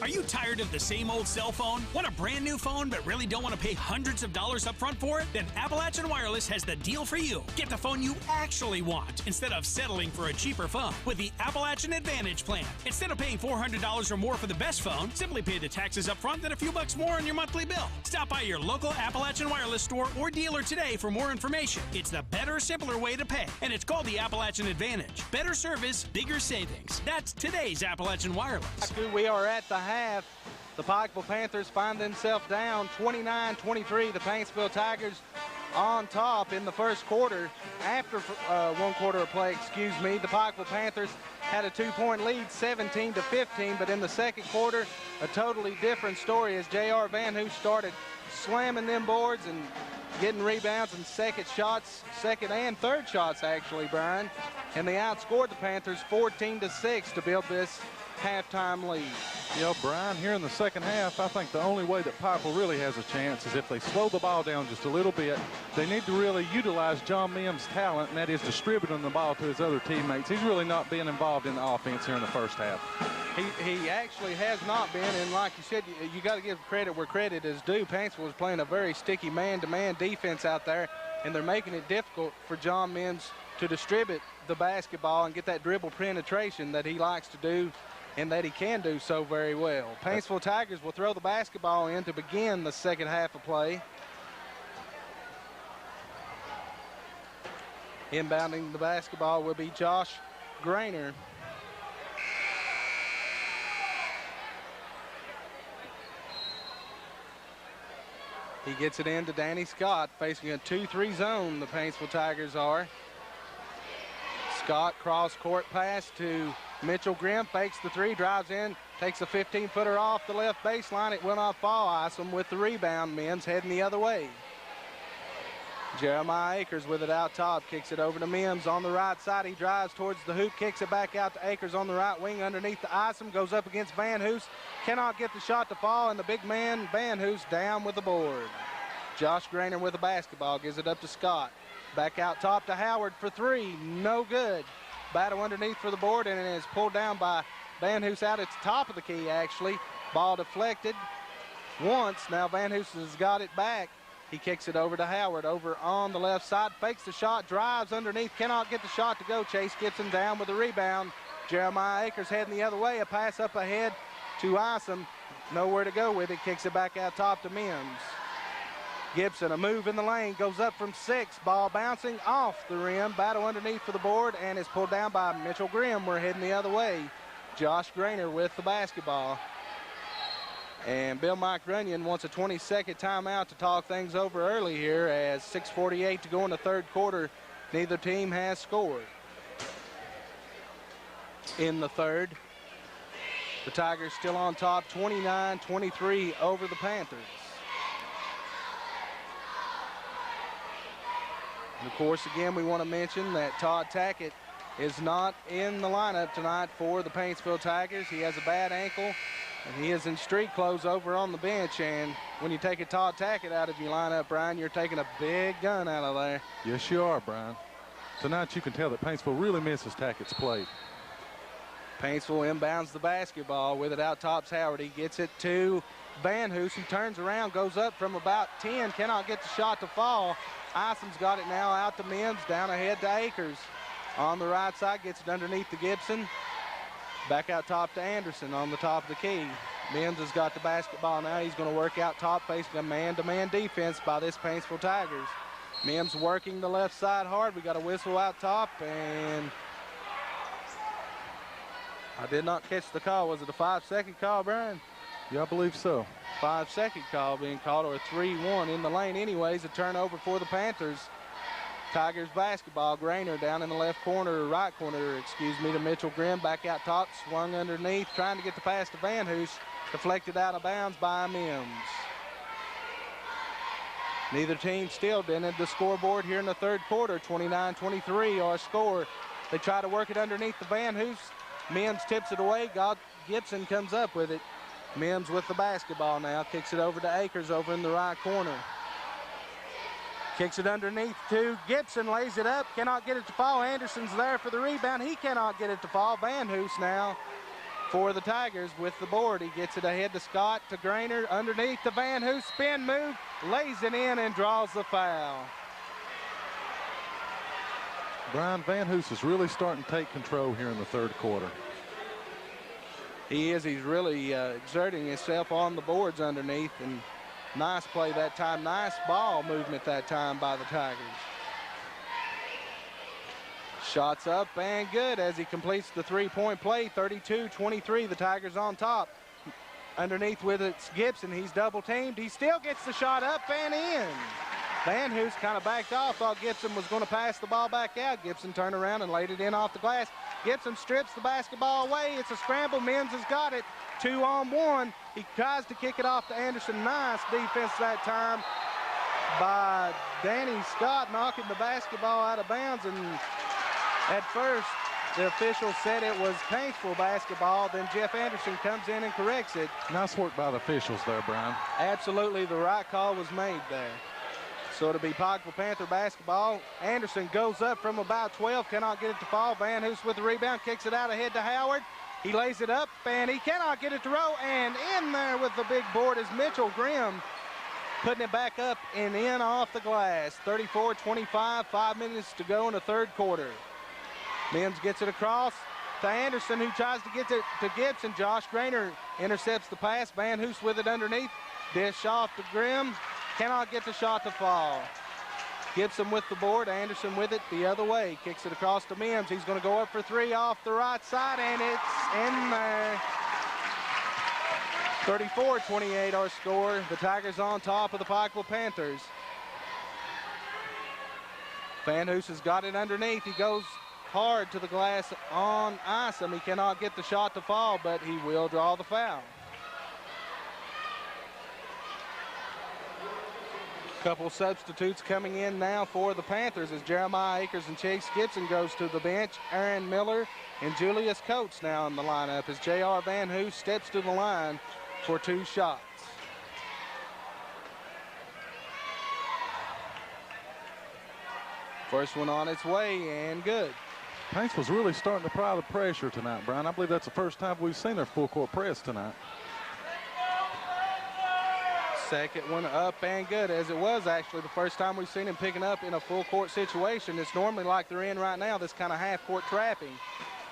Are you tired of the same old cell phone? Want a brand new phone but really don't want to pay hundreds of dollars up front for it? Then Appalachian Wireless has the deal for you. Get the phone you actually want instead of settling for a cheaper phone with the Appalachian Advantage plan. Instead of paying $400 or more for the best phone, simply pay the taxes up front and a few bucks more on your monthly bill. Stop by your local Appalachian Wireless store or dealer today for more information. It's the better, simpler way to pay, and it's called the Appalachian Advantage. Better service, bigger savings. That's today's Appalachian Wireless. We are at the half. The Pikeville Panthers find themselves down 29-23. The Paintsville Tigers on top in the first quarter. After 1 quarter of play, the Pikeville Panthers had a 2-point lead, 17-15. But in the second quarter, a totally different story as J.R. Van Hoos started slamming them boards and getting rebounds and second and third shots actually, Brian. And they outscored the Panthers 14-6 to build this halftime lead. You know, Brian, here in the second half, I think the only way that Pikeville really has a chance is if they slow the ball down just a little bit. They need to really utilize John Mims' talent, and that is distributing the ball to his other teammates. He's really not being involved in the offense here in the first half. He actually has not been, and like you said, you got to give credit where credit is due. Paintsville is playing a very sticky man-to-man defense out there, and they're making it difficult for John Mims to distribute the basketball and get that dribble penetration that he likes to do and that he can do so very well. Paintsville Tigers will throw the basketball in to begin the second half of play. Inbounding the basketball will be Josh Grainer. He gets it in to Danny Scott, facing a 2-3 zone, the Paintsville Tigers are. Scott cross-court pass to Mitchell Grimm, fakes the three, drives in, takes a 15-footer off the left baseline. It will not fall. Isom with the rebound. Mims heading the other way. Jeremiah Akers with it out top, kicks it over to Mims on the right side. He drives towards the hoop, kicks it back out to Akers on the right wing underneath the Isom, goes up against Van Hoos, cannot get the shot to fall, and the big man, Van Hoos, down with the board. Josh Grainer with the basketball, gives it up to Scott. Back out top to Howard for three, no good. Battle underneath for the board, and it is pulled down by Van Hoos out at the top of the key, actually. Ball deflected once, now Van Hoos has got it back. He kicks it over to Howard, over on the left side, fakes the shot, drives underneath, cannot get the shot to go. Chase Gibson down with the rebound. Jeremiah Akers heading the other way, a pass up ahead to Isom. Nowhere to go with it, kicks it back out top to Mims. Gibson, a move in the lane, goes up from 6, ball bouncing off the rim, battle underneath for the board, and is pulled down by Mitchell Grimm. We're heading the other way. Josh Grainer with the basketball. And Bill Mike Runyon wants a 20-second timeout to talk things over early here as 6:48 to go in the third quarter. Neither team has scored. In the third, the Tigers still on top, 29-23 over the Panthers. And of course, again, we want to mention that Todd Tackett is not in the lineup tonight for the Paintsville Tigers. He has a bad ankle, and he is in street clothes over on the bench. And when you take a Todd Tackett out of your lineup, Brian, you're taking a big gun out of there. Yes, you are, Brian. Tonight you can tell that Paintsville really misses Tackett's play. Paintsville inbounds the basketball with it out tops Howard. He gets it to Van Hoos, who turns around, goes up from about 10, cannot get the shot to fall. Isom's got it now out to Mims, down ahead to Akers. On the right side, gets it underneath to Gibson. Back out top to Anderson on the top of the key. Mims has got the basketball now. He's going to work out top, facing a man-to-man defense by this Paintsville Tigers. Mims working the left side hard. We got a whistle out top, and I did not catch the call. Was it a 5-second call, Brian? Yeah, I believe so. 5-second call being called, or a 3-1 in the lane anyways. A turnover for the Panthers. Tigers basketball. Grainer down in the left corner, right corner, excuse me, to Mitchell Grimm. Back out top, swung underneath, trying to get the pass to Van Hoos. Deflected out of bounds by Mims. Neither team still dented the scoreboard here in the third quarter. 29-23 our score. They try to work it underneath the Van Hoos. Mims tips it away. Gibson comes up with it. Mims with the basketball now. Kicks it over to Akers over in the right corner. Kicks it underneath to Gibson. Lays it up. Cannot get it to fall. Anderson's there for the rebound. He cannot get it to fall. Van Hoos now for the Tigers with the board. He gets it ahead to Scott, to Grainer. Underneath to Van Hoos. Spin move. Lays it in and draws the foul. Brian, Van Hoos is really starting to take control here in the third quarter. He is. He's really exerting himself on the boards underneath, and nice play that time. Nice ball movement that time by the Tigers. Shots up and good as he completes the three-point play. 32-23, the Tigers on top. Underneath with it's Gibson. He's double teamed. He still gets the shot up and in. Van Hoos kind of backed off, thought Gibson was going to pass the ball back out. Gibson turned around and laid it in off the glass. Gibson strips the basketball away. It's a scramble. Mims has got it. 2-on-1. He tries to kick it off to Anderson. Nice defense that time by Danny Scott, knocking the basketball out of bounds. And at first, the official said it was Paintsville basketball. Then Jeff Anderson comes in and corrects it. Nice work by the officials there, Brian. Absolutely, the right call was made there. So it'll be Pikeville Panther basketball. Anderson goes up from about 12, cannot get it to fall. Van Hoos with the rebound, kicks it out ahead to Howard. He lays it up, and he cannot get it to roll. And in there with the big board is Mitchell Grimm, putting it back up and in off the glass. 34-25, 5 minutes to go in the third quarter. Mims gets it across to Anderson, who tries to get it to Gibson. Josh Grainer intercepts the pass. Van Hoos with it underneath. Dish off to Grimm. Cannot get the shot to fall. Gibson with the board. Anderson with it the other way. Kicks it across to Mims. He's going to go up for three off the right side, and it's in there. 34-28 our score. The Tigers on top of the Pikeville Panthers. Van Hoos has got it underneath. He goes hard to the glass on Isom. He cannot get the shot to fall, but he will draw the foul. Couple substitutes coming in now for the Panthers as Jeremiah Akers and Chase Gibson goes to the bench. Aaron Miller and Julius Coates now in the lineup as J.R. Van Hoos steps to the line for 2 shots. First one on its way and good. Paintsville's really starting to apply the pressure tonight, Brian. I believe that's the first time we've seen their full court press tonight. Second one up and good, as it was actually the first time we've seen him picking up in a full court situation. It's normally like they're in right now, this kind of half court trapping.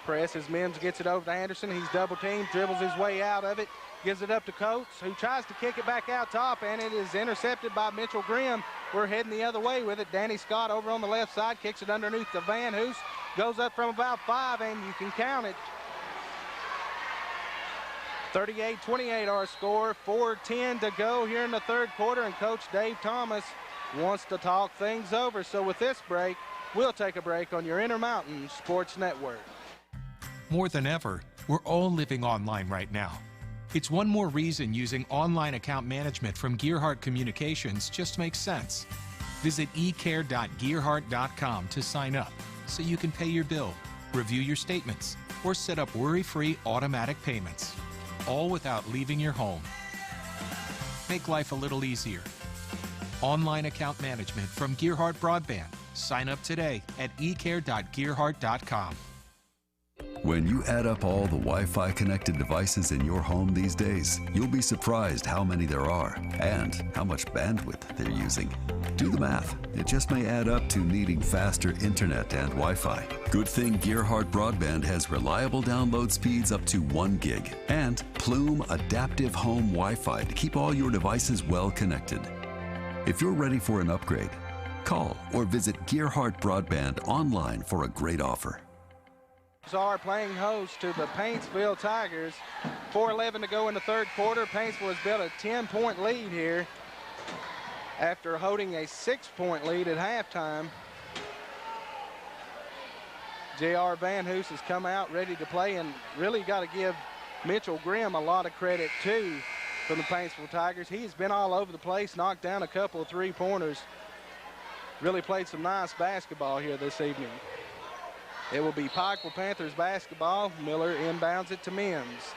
Press as Mims gets it over to Anderson. He's double teamed, dribbles his way out of it, gives it up to Coates, who tries to kick it back out top, and it is intercepted by Mitchell Grimm. We're heading the other way with it. Danny Scott over on the left side, kicks it underneath to Van Hoos, goes up from about 5, and you can count it. 38-28 our score, 4:10 to go here in the third quarter, and Coach Dave Thomas wants to talk things over. So with this break, we'll take a break on your Intermountain Sports Network. More than ever, we're all living online right now. It's one more reason using online account management from Gearhart Communications just makes sense. Visit ecare.gearhart.com to sign up so you can pay your bill, review your statements, or set up worry-free automatic payments, all without leaving your home. Make life a little easier. Online account management from Gearhart Broadband. Sign up today at ecare.gearhart.com. When you add up all the Wi-Fi connected devices in your home these days, you'll be surprised how many there are and how much bandwidth they're using. Do the math. It just may add up to needing faster internet and Wi-Fi. Good thing Gearhart Broadband has reliable download speeds up to 1 gig and Plume Adaptive Home Wi-Fi to keep all your devices well connected. If you're ready for an upgrade, call or visit Gearhart Broadband online for a great offer. Are playing host to the Paintsville Tigers. 4:11 to go in the third quarter. Paintsville has built a 10-point lead here after holding a 6-point lead at halftime. J.R. Van Hoos has come out ready to play, and really got to give Mitchell Grimm a lot of credit too from the Paintsville Tigers. He's been all over the place, knocked down a couple of three-pointers. Really played some nice basketball here this evening. It will be Pikeville Panthers basketball. Miller inbounds it to Mims.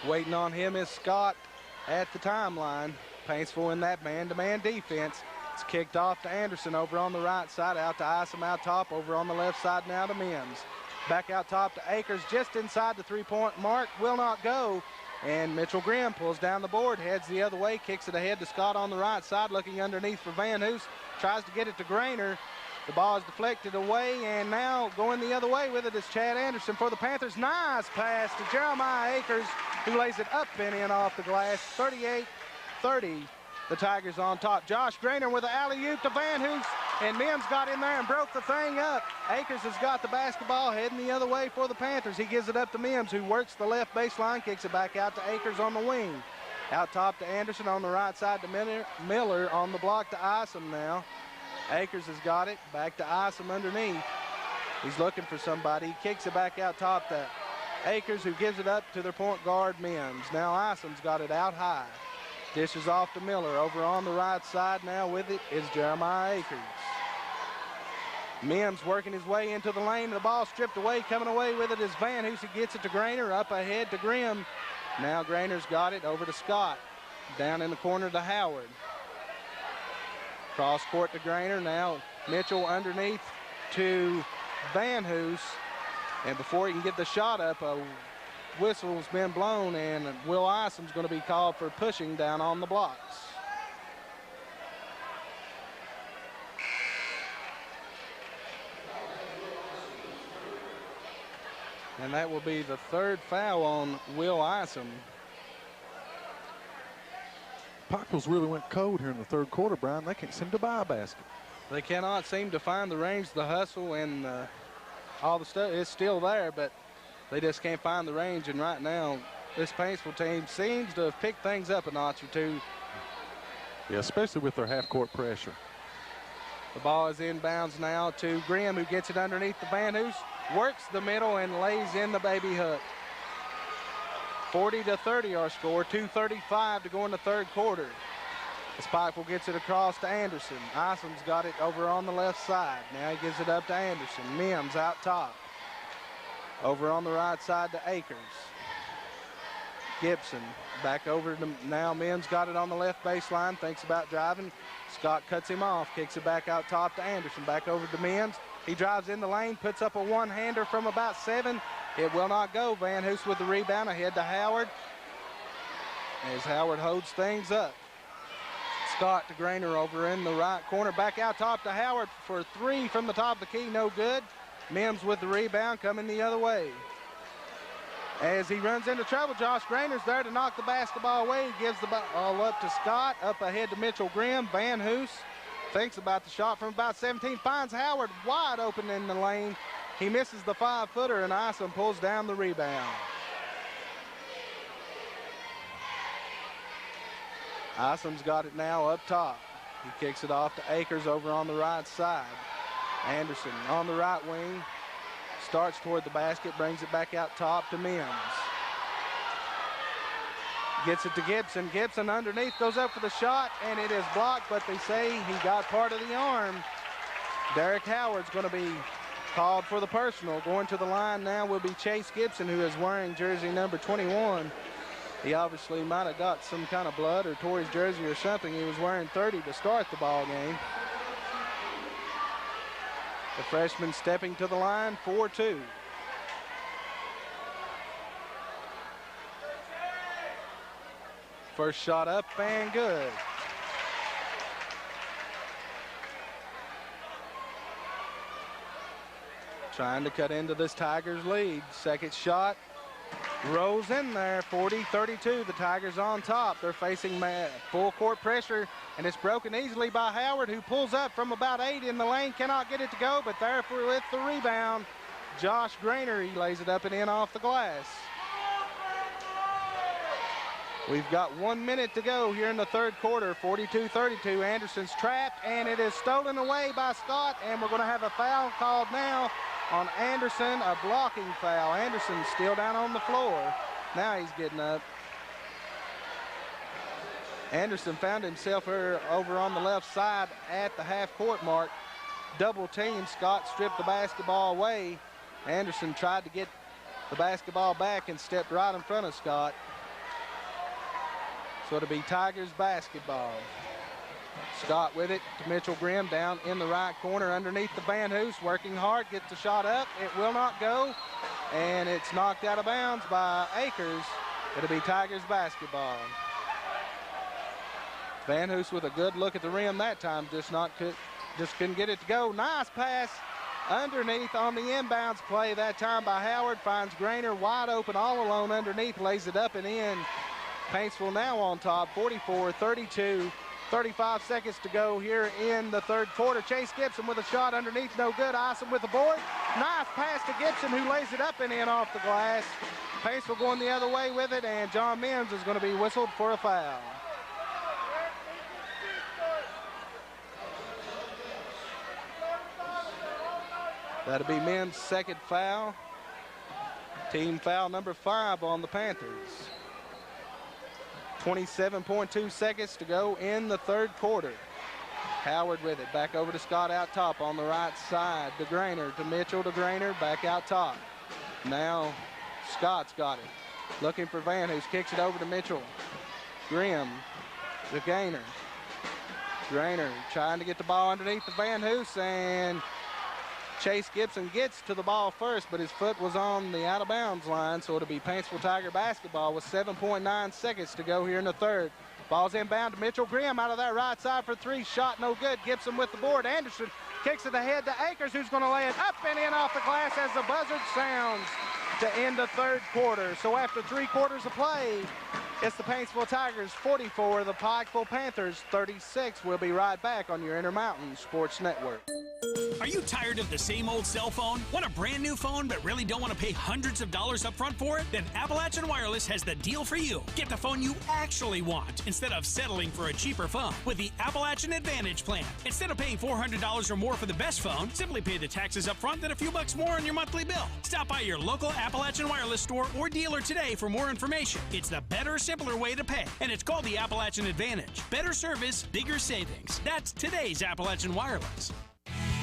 Waiting on him is Scott at the timeline. Paintsville in that man-to-man defense. It's kicked off to Anderson over on the right side, out to Isom out top, over on the left side now to Mims. Back out top to Akers, just inside the three-point mark, will not go. And Mitchell Grimm pulls down the board, heads the other way, kicks it ahead to Scott on the right side, looking underneath for Van Hoos, tries to get it to Grainer. The ball is deflected away, and now going the other way with it is Chad Anderson for the Panthers. Nice pass to Jeremiah Akers, who lays it up and in off the glass. 38-30, the Tigers on top. Josh Grainer with the alley-oop to Van Hoos, and Mims got in there and broke the thing up. Akers has got the basketball heading the other way for the Panthers. He gives it up to Mims, who works the left baseline, kicks it back out to Akers on the wing. Out top to Anderson on the right side to Miller on the block to Isom now. Akers has got it, back to Isom underneath. He's looking for somebody. He kicks it back out top to Akers, who gives it up to their point guard, Mims. Now Isom's got it out high. Dishes off to Miller. Over on the right side now with it is Jeremiah Akers. Mims working his way into the lane. The ball stripped away. Coming away with it is Van Hoos, who gets it to Grainer. Up ahead to Grimm. Now Grainer's got it over to Scott. Down in the corner to Howard. Cross court to Grainer. Now Mitchell underneath to Van Hoos. And before he can get the shot up, a whistle's been blown, and Will Isom's going to be called for pushing down on the blocks. And that will be the third foul on Will Isom. Pikeville's really went cold here in the third quarter, Brian. They can't seem to buy a basket. They cannot seem to find the range, the hustle, and all the stuff is still there, but they just can't find the range. And right now, this Paintsville team seems to have picked things up a notch or two. Yeah, especially with their half-court pressure. The ball is inbounds now to Grimm, who gets it underneath the Van Hoos, works the middle and lays in the baby hook. 40-30 our score, 2:35 to go in the third quarter. As Pikeville gets it across to Anderson. Isom's got it over on the left side. Now he gives it up to Anderson. Mims out top. Over on the right side to Akers. Gibson back over to now. Mims got it on the left baseline. Thinks about driving. Scott cuts him off. Kicks it back out top to Anderson. Back over to Mims. He drives in the lane. Puts up a one-hander from about 7. It will not go. Van Hoos with the rebound. Ahead to Howard. As Howard holds things up. Scott to Grainer over in the right corner. Back out top to Howard for 3 from the top of the key. No good. Mims with the rebound coming the other way. As he runs into trouble, Josh Grainer's there to knock the basketball away. He gives the ball up to Scott. Up ahead to Mitchell Grimm. Van Hoos thinks about the shot from about 17. Finds Howard wide open in the lane. He misses the 5-footer, and Isom pulls down the rebound. Isom's got it now up top. He kicks it off to Akers over on the right side. Anderson on the right wing. Starts toward the basket, brings it back out top to Mims. Gets it to Gibson. Gibson underneath, goes up for the shot, and it is blocked, but they say he got part of the arm. Derek Howard's going to be called for the personal. Going to the line now will be Chase Gibson, who is wearing jersey number 21. He obviously might have got some kind of blood or tore his jersey or something. He was wearing 30 to start the ball game. The freshman stepping to the line, 4-2. First shot up and good. Trying to cut into this Tigers lead. Second shot. Rolls in there, 40-32. The Tigers on top. They're facing full court pressure, and it's broken easily by Howard, who pulls up from about 8 in the lane. Cannot get it to go, but there with the rebound, Josh Grainer. He lays it up and in off the glass. We've got 1 minute to go here in the third quarter. 42-32. Anderson's trapped, and it is stolen away by Scott, and we're going to have a foul called now on Anderson, a blocking foul. Anderson's still down on the floor. Now he's getting up. Anderson found himself over on the left side at the half-court mark. Double team. Scott stripped the basketball away. Anderson tried to get the basketball back and stepped right in front of Scott. So it'll be Tigers basketball. Scott with it to Mitchell Grimm down in the right corner underneath the Van Hoos, working hard, gets the shot up. It will not go, and it's knocked out of bounds by Akers. It'll be Tigers basketball. Van Hoos with a good look at the rim that time, just couldn't get it to go. Nice pass underneath on the inbounds play that time by Howard. Finds Grainer wide open all alone underneath, lays it up and in. Paintsville now on top, 44-32. 35 seconds to go here in the third quarter. Chase Gibson with a shot underneath, no good. Isom with the board. Nice pass to Gibson, who lays it up and in off the glass. Paintsville going the other way with it, and John Mims is going to be whistled for a foul. That'll be Mims' second foul. Team foul number 5 on the Panthers. 27.2 seconds to go in the third quarter. Howard with it. Back over to Scott out top on the right side. To Grainer, to Mitchell, to Grainer. Back out top. Now Scott's got it. Looking for Van Hoos. Kicks it over to Mitchell. Grimm to Gainer. Grainer trying to get the ball underneath the Van Hoos, and Chase Gibson gets to the ball first, but his foot was on the out-of-bounds line, so it'll be Paintsville Tiger basketball with 7.9 seconds to go here in the third. Ball's inbound to Mitchell Grimm out of that right side for 3. Shot no good. Gibson with the board. Anderson kicks it ahead to Akers, who's going to lay it up and in off the glass as the buzzer sounds to end the third quarter. So after 3 quarters of play, it's the Paintsville Tigers 44, the Pikeville Panthers 36. We'll be right back on your Intermountain Sports Network. Are you tired of the same old cell phone? Want a brand new phone but really don't want to pay hundreds of dollars up front for it? Then Appalachian Wireless has the deal for you. Get the phone you actually want instead of settling for a cheaper phone with the Appalachian Advantage plan. Instead of paying $400 or more for the best phone, simply pay the taxes up front, then a few bucks more on your monthly bill. Stop by your local Appalachian Wireless store or dealer today for more information. It's the better, simpler way to pay, and it's called the Appalachian Advantage. Better service, bigger savings. That's today's Appalachian Wireless.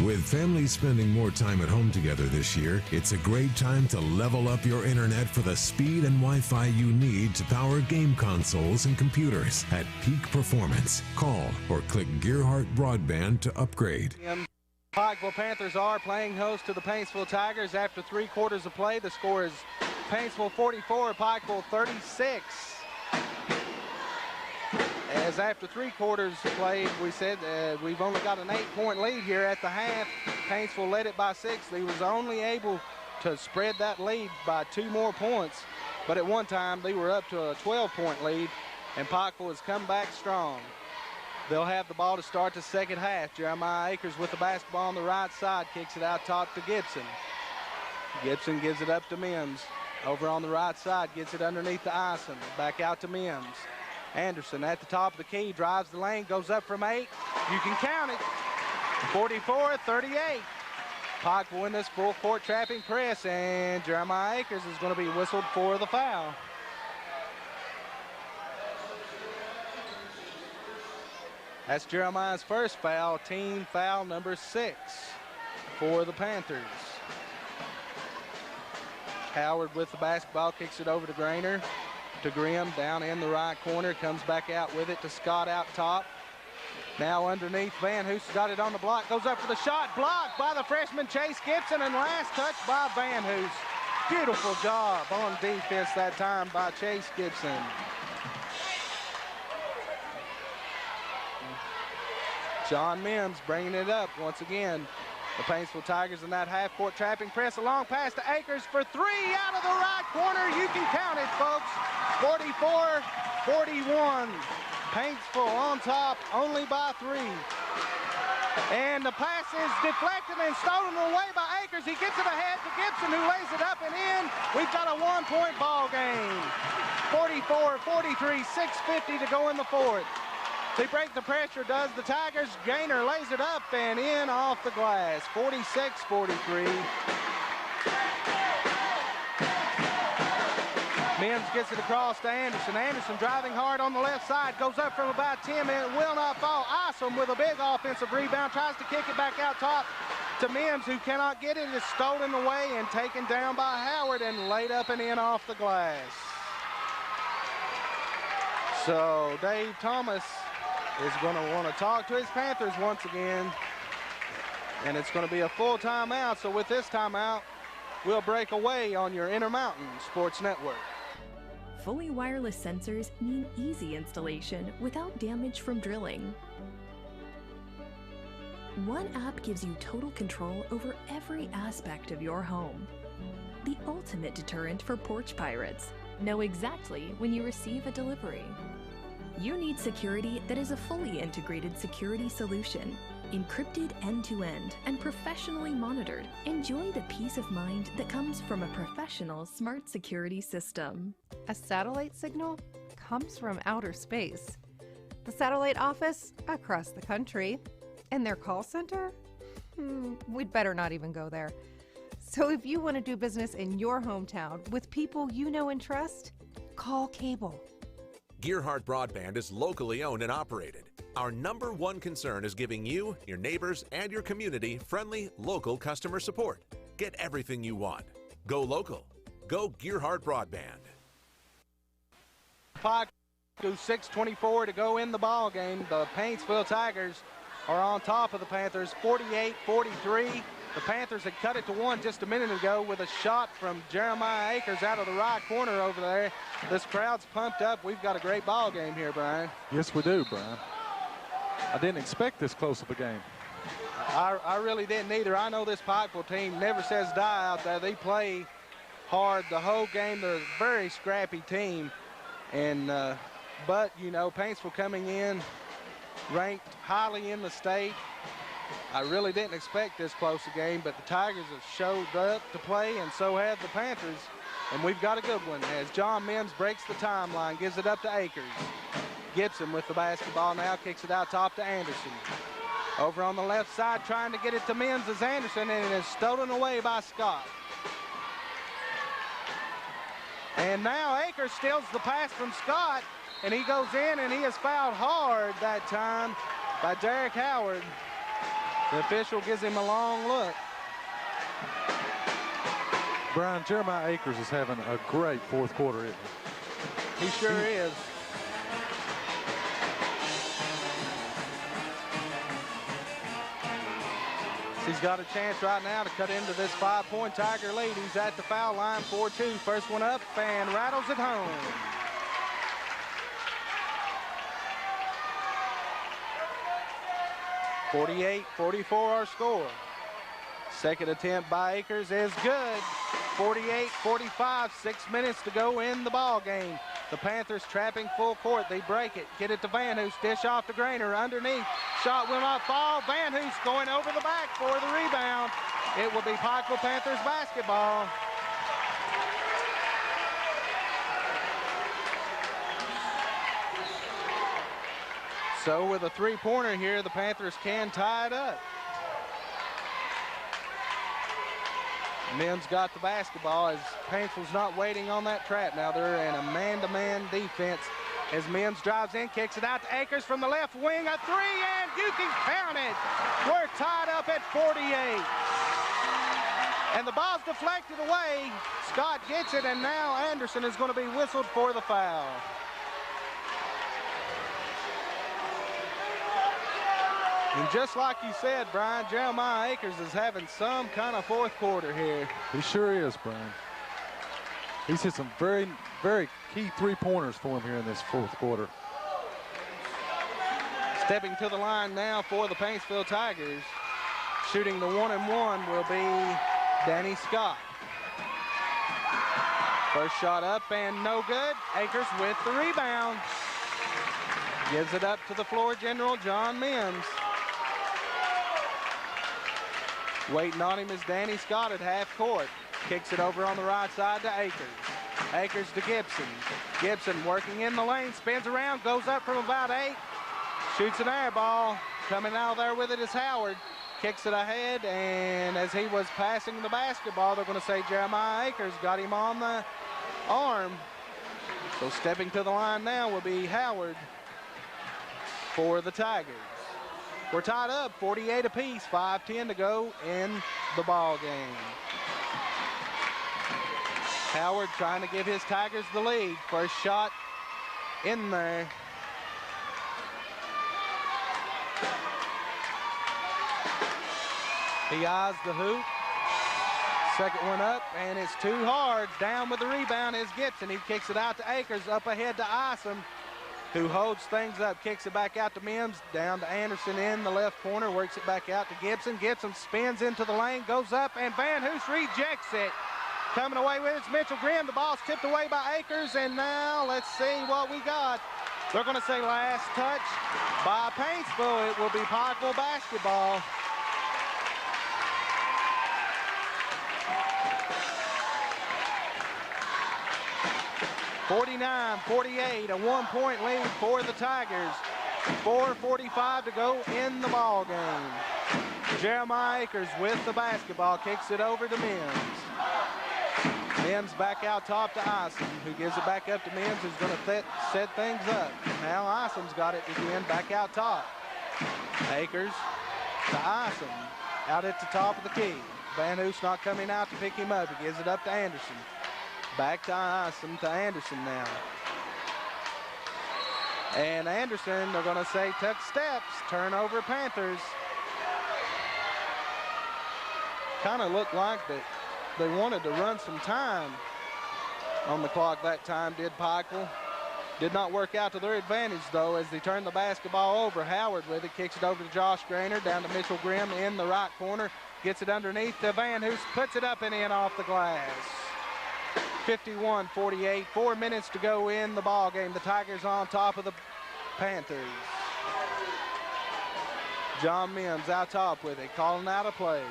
With families spending more time at home together this year, it's a great time to level up your internet for the speed and Wi-Fi you need to power game consoles and computers at peak performance. Call or click Gearhart Broadband to upgrade. Pikeville Panthers are playing host to the Paintsville Tigers. After 3 quarters of play, the score is Paintsville 44, Pikeville 36. As after 3 quarters played, we said we've only got an 8-point lead here at the half. Paintsville led it by 6. He was only able to spread that lead by 2 more points. But at one time, they were up to a 12-point lead, and Pikeville has come back strong. They'll have the ball to start the second half. Jeremiah Akers with the basketball on the right side, kicks it out top to Gibson. Gibson gives it up to Mims. Over on the right side, gets it underneath the icing. Back out to Mims. Anderson at the top of the key, drives the lane, goes up from 8. You can count it. 44-38. Pike will win this full court trapping press, and Jeremiah Akers is going to be whistled for the foul. That's Jeremiah's first foul, team foul number 6 for the Panthers. Howard with the basketball, kicks it over to Grainer. To Grimm down in the right corner, comes back out with it to Scott out top. Now underneath, Van Hoos got it on the block, goes up for the shot, blocked by the freshman Chase Gibson, and last touch by Van Hoos. Beautiful job on defense that time by Chase Gibson. John Mims bringing it up once again. The Paintsville Tigers in that half-court trapping press. A long pass to Akers for 3 out of the right corner. You can count it, folks. 44-41. Paintsville on top only by 3. And the pass is deflected and stolen away by Akers. He gets it ahead to Gibson, who lays it up and in. We've got a 1-point ball game. 44-43, 6:50 to go in the fourth. They break the pressure, does the Tigers. Gainer lays it up and in off the glass. 46-43. Mims gets it across to Anderson. Anderson driving hard on the left side. Goes up from about 10 and it will not fall. Awesome with a big offensive rebound. Tries to kick it back out top to Mims, who cannot get it. It's stolen away and taken down by Howard and laid up and in off the glass. So Dave Thomas is going to want to talk to his Panthers once again. And it's going to be a full timeout. So with this timeout, we'll break away on your Intermountain Sports Network. Fully wireless sensors mean easy installation without damage from drilling. One app gives you total control over every aspect of your home. The ultimate deterrent for porch pirates. Know exactly when you receive a delivery. You need security that is a fully integrated security solution, encrypted end-to-end and professionally monitored. Enjoy the peace of mind that comes from a professional smart security system. A satellite signal comes from outer space. The satellite office across the country. And their call center? We'd better not even go there. So if you want to do business in your hometown with people you know and trust, call Cable. Gearhart Broadband is locally owned and operated. Our #1 concern is giving you, your neighbors, and your community friendly, local customer support. Get everything you want. Go local. Go Gearhart Broadband. Pike do 6:24 to go in the ball game. The Paintsville Tigers are on top of the Panthers, 48-43. The Panthers had cut it to 1 just a minute ago with a shot from Jeremiah Akers out of the right corner over there. This crowd's pumped up. We've got a great ball game here, Brian. Yes, we do, Brian. I didn't expect this close of a game. I really didn't either. I know this Pikeville team never says die out there. They play hard the whole game. They're a very scrappy team. And but, you know, Paintsville coming in ranked highly in the state. I really didn't expect this close a game, but the Tigers have showed up to play, and so have the Panthers. And we've got a good one as John Mims breaks the timeline, gives it up to Akers. Gibson with the basketball now, kicks it out top to Anderson. Over on the left side, trying to get it to Mims as Anderson, and it is stolen away by Scott. And now Akers steals the pass from Scott, and he goes in, and he is fouled hard that time by Derek Howard. The official gives him a long look. Brian, Jeremiah Akers is having a great fourth quarter, isn't he? He sure is. He's got a chance right now to cut into this 5-point Tiger lead. He's at the foul line, 4-2. First one up and rattles it home. (48-44) our score. Second attempt by Akers is good. 48-45, 6 minutes to go in the ball game. The Panthers trapping full court. They break it. Get it to Van Hoos. Dish off to Grainer. Underneath. Shot will not fall. Van Hoos going over the back for the rebound. It will be Pikeville Panthers basketball. So with a three-pointer here, the Panthers can tie it up. Mims got the basketball as Paintsville's not waiting on that trap. Now they're in a man-to-man defense as Mims drives in, kicks it out to Akers from the left wing. A three, and you can count it. We're tied up at 48. And the ball's deflected away. Scott gets it, and now Anderson is going to be whistled for the foul. And just like you said, Brian, Jeremiah Akers is having some kind of fourth quarter here. He sure is, Brian. He's hit some very, very key three-pointers for him here in this fourth quarter. Stepping to the line now for the Paintsville Tigers. Shooting the 1-and-1 will be Danny Scott. First shot up and no good. Akers with the rebound. Gives it up to the floor general, John Mims. Waiting on him is Danny Scott at half court. Kicks it over on the right side to Akers. Akers to Gibson. Gibson working in the lane, spins around, goes up from about 8. Shoots an air ball. Coming out there with it is Howard. Kicks it ahead, and as he was passing the basketball, they're going to say Jeremiah Akers got him on the arm. So stepping to the line now will be Howard for the Tigers. We're tied up 48 apiece, 5:10 to go in the ball game. Howard trying to give his Tigers the lead. First shot in there. He eyes the hoop. Second one up, and it's too hard. Down with the rebound is Gibson. He kicks it out to Akers, up ahead to Isom, who holds things up, kicks it back out to Mims, down to Anderson in the left corner, works it back out to Gibson. Gibson spins into the lane, goes up, and Van Hoos rejects it. Coming away with it's Mitchell Grimm. The ball's tipped away by Akers, and now let's see what we got. They're going to say last touch by Paintsville. It will be Pikeville basketball. (49-48), a 1-point lead for the Tigers. 4:45 to go in the ball game. Jeremiah Akers with the basketball, kicks it over to Mims. Mims back out top to Isom, who gives it back up to Mims, who's going to set things up. Now Isom's got it again, back out top. Akers to Isom, out at the top of the key. Van Hoos not coming out to pick him up. He gives it up to Anderson. Back to Isom to Anderson now. And Anderson, they're going to say took steps. Turnover Panthers. Kind of looked like that they wanted to run some time on the clock that time, did Pikeville. Did not work out to their advantage, though, as they turn the basketball over. Howard with it, kicks it over to Josh Grainer, down to Mitchell Grimm in the right corner. Gets it underneath to Van Hoos, puts it up and in off the glass. 51-48, 4 minutes to go in the ball game. The Tigers on top of the Panthers. John Mims out top with it, calling out a play.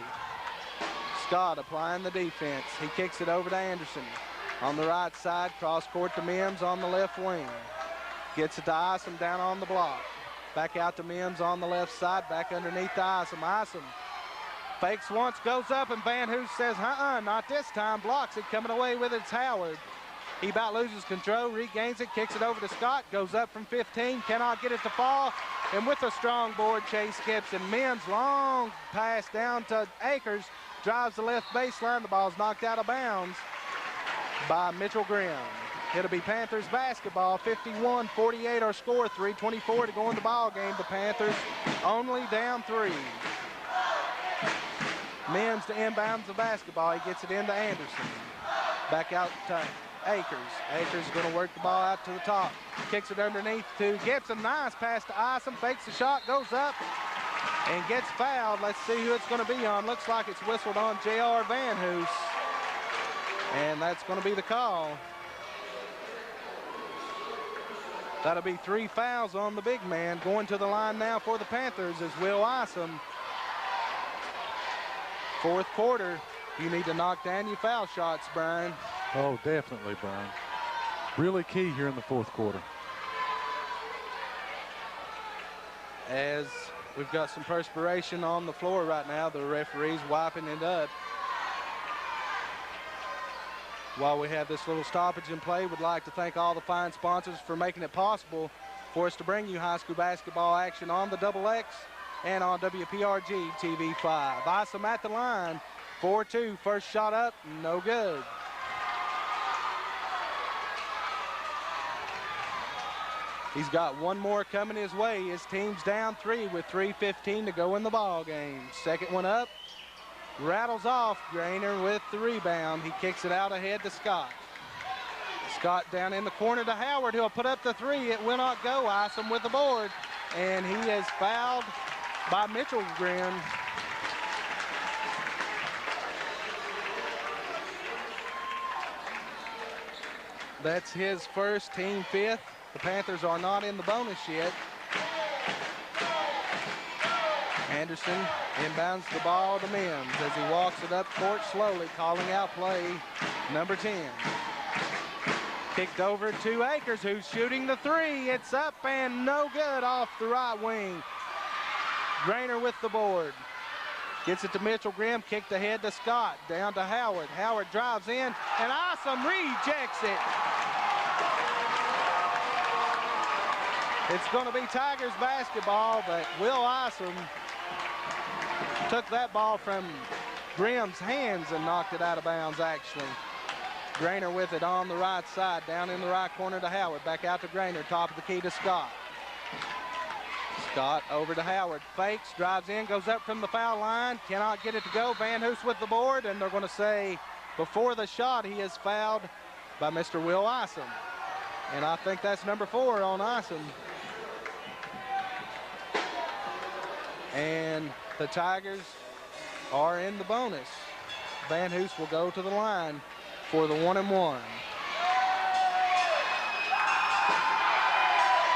Scott applying the defense. He kicks it over to Anderson. On the right side, cross court to Mims on the left wing. Gets it to Isom down on the block. Back out to Mims on the left side, back underneath to Isom. Isom fakes once, goes up, and Van Hoos says, not this time. Blocks it, coming away with it's Howard. He about loses control, regains it, kicks it over to Scott, goes up from 15, cannot get it to fall. And with a strong board, Chase Gibson. Mims, long pass down to Akers, drives the left baseline. The ball's knocked out of bounds by Mitchell Grimm. It'll be Panthers basketball, 51-48 our score, 3:24 to go in the ball game. The Panthers only down 3. Mims to inbounds the basketball. He gets it into Anderson. Back out to Akers. Akers is going to work the ball out to the top. Kicks it underneath to Gibson. Nice pass to Isom. Fakes the shot, goes up, and gets fouled. Let's see who it's going to be on. Looks like it's whistled on J.R. Van Hoos. And that's going to be the call. That'll be 3 fouls on the big man. Going to the line now for the Panthers is Will Isom. Fourth quarter, you need to knock down your foul shots, Brian. Oh, definitely, Brian. Really key here in the fourth quarter. As we've got some perspiration on the floor right now, the referee's wiping it up. While we have this little stoppage in play, we'd like to thank all the fine sponsors for making it possible for us to bring you high school basketball action on the Double X and on WPRG TV5. Isom at the line, 4-2, first shot up, no good. He's got one more coming his way. His team's down 3 with 3:15 to go in the ball game. Second one up, rattles off. Grainer with the rebound. He kicks it out ahead to Scott. Scott down in the corner to Howard. He'll put up the 3. It will not go. Isom with the board. And he is fouled by Mitchell Grimm. That's his first, team 5th. The Panthers are not in the bonus yet. Anderson inbounds the ball to Mims as he walks it up court slowly, calling out play number 10. Kicked over to Akers, who's shooting the 3. It's up and no good off the right wing. Grainer with the board. Gets it to Mitchell Grimm, kicked ahead to Scott, down to Howard. Howard drives in, and Isom rejects it. It's going to be Tigers basketball, but Will Isom took that ball from Grimm's hands and knocked it out of bounds, actually. Grainer with it on the right side, down in the right corner to Howard. Back out to Grainer, top of the key to Scott. Scott over to Howard, fakes, drives in, goes up from the foul line, cannot get it to go. Van Hoos with the board, and they're going to say before the shot he is fouled by Mr. Will Isom. And I think that's number 4 on Isom. And the Tigers are in the bonus. Van Hoos will go to the line for the 1-and-1.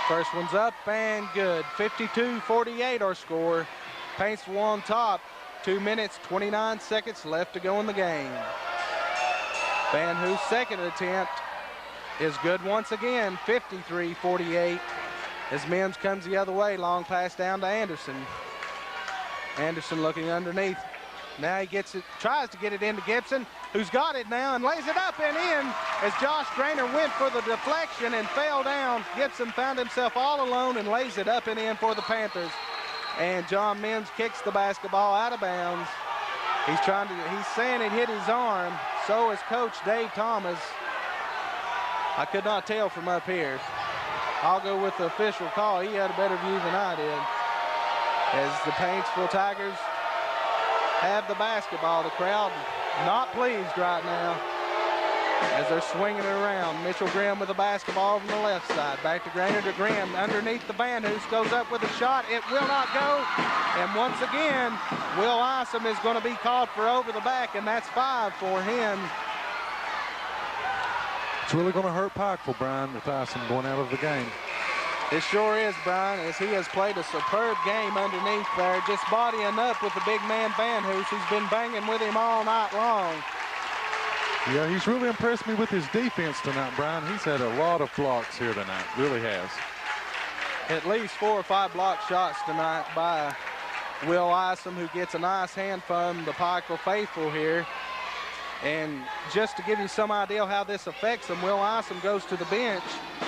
First one's up and good. 52-48 our score. Paintsville on top. 2 minutes, 29 seconds left to go in the game. Van Hoos' second attempt is good once again. 53-48 as Mims comes the other way. Long pass down to Anderson. Anderson looking underneath. Now he gets it, tries to get it into Gibson, who's got it now and lays it up and in as Josh Grainer went for the deflection and fell down. Gibson found himself all alone and lays it up and in for the Panthers. And John Mims kicks the basketball out of bounds. He's saying it hit his arm. So is Coach Dave Thomas. I could not tell from up here. I'll go with the official call. He had a better view than I did. As the Paintsville Tigers have the basketball. The crowd not pleased right now as they're swinging it around. Mitchell Grimm with the basketball from the left side. Back to Grainer to Grimm underneath the Van Hoos. Goes up with a shot. It will not go. And once again, Will Isom is going to be called for over the back, and that's 5 for him. It's really going to hurt Pikeville, Brian, with Isom going out of the game. It sure is, Brian, as he has played a superb game underneath there, just bodying up with the big man Van Hoos, who's been banging with him all night long. Yeah, he's really impressed me with his defense tonight, Brian. He's had a lot of blocks here tonight, really has. At least 4 or 5 block shots tonight by Will Isom, who gets a nice hand from the Pikeville faithful here. And just to give you some idea how this affects him, Will Isom goes to the bench.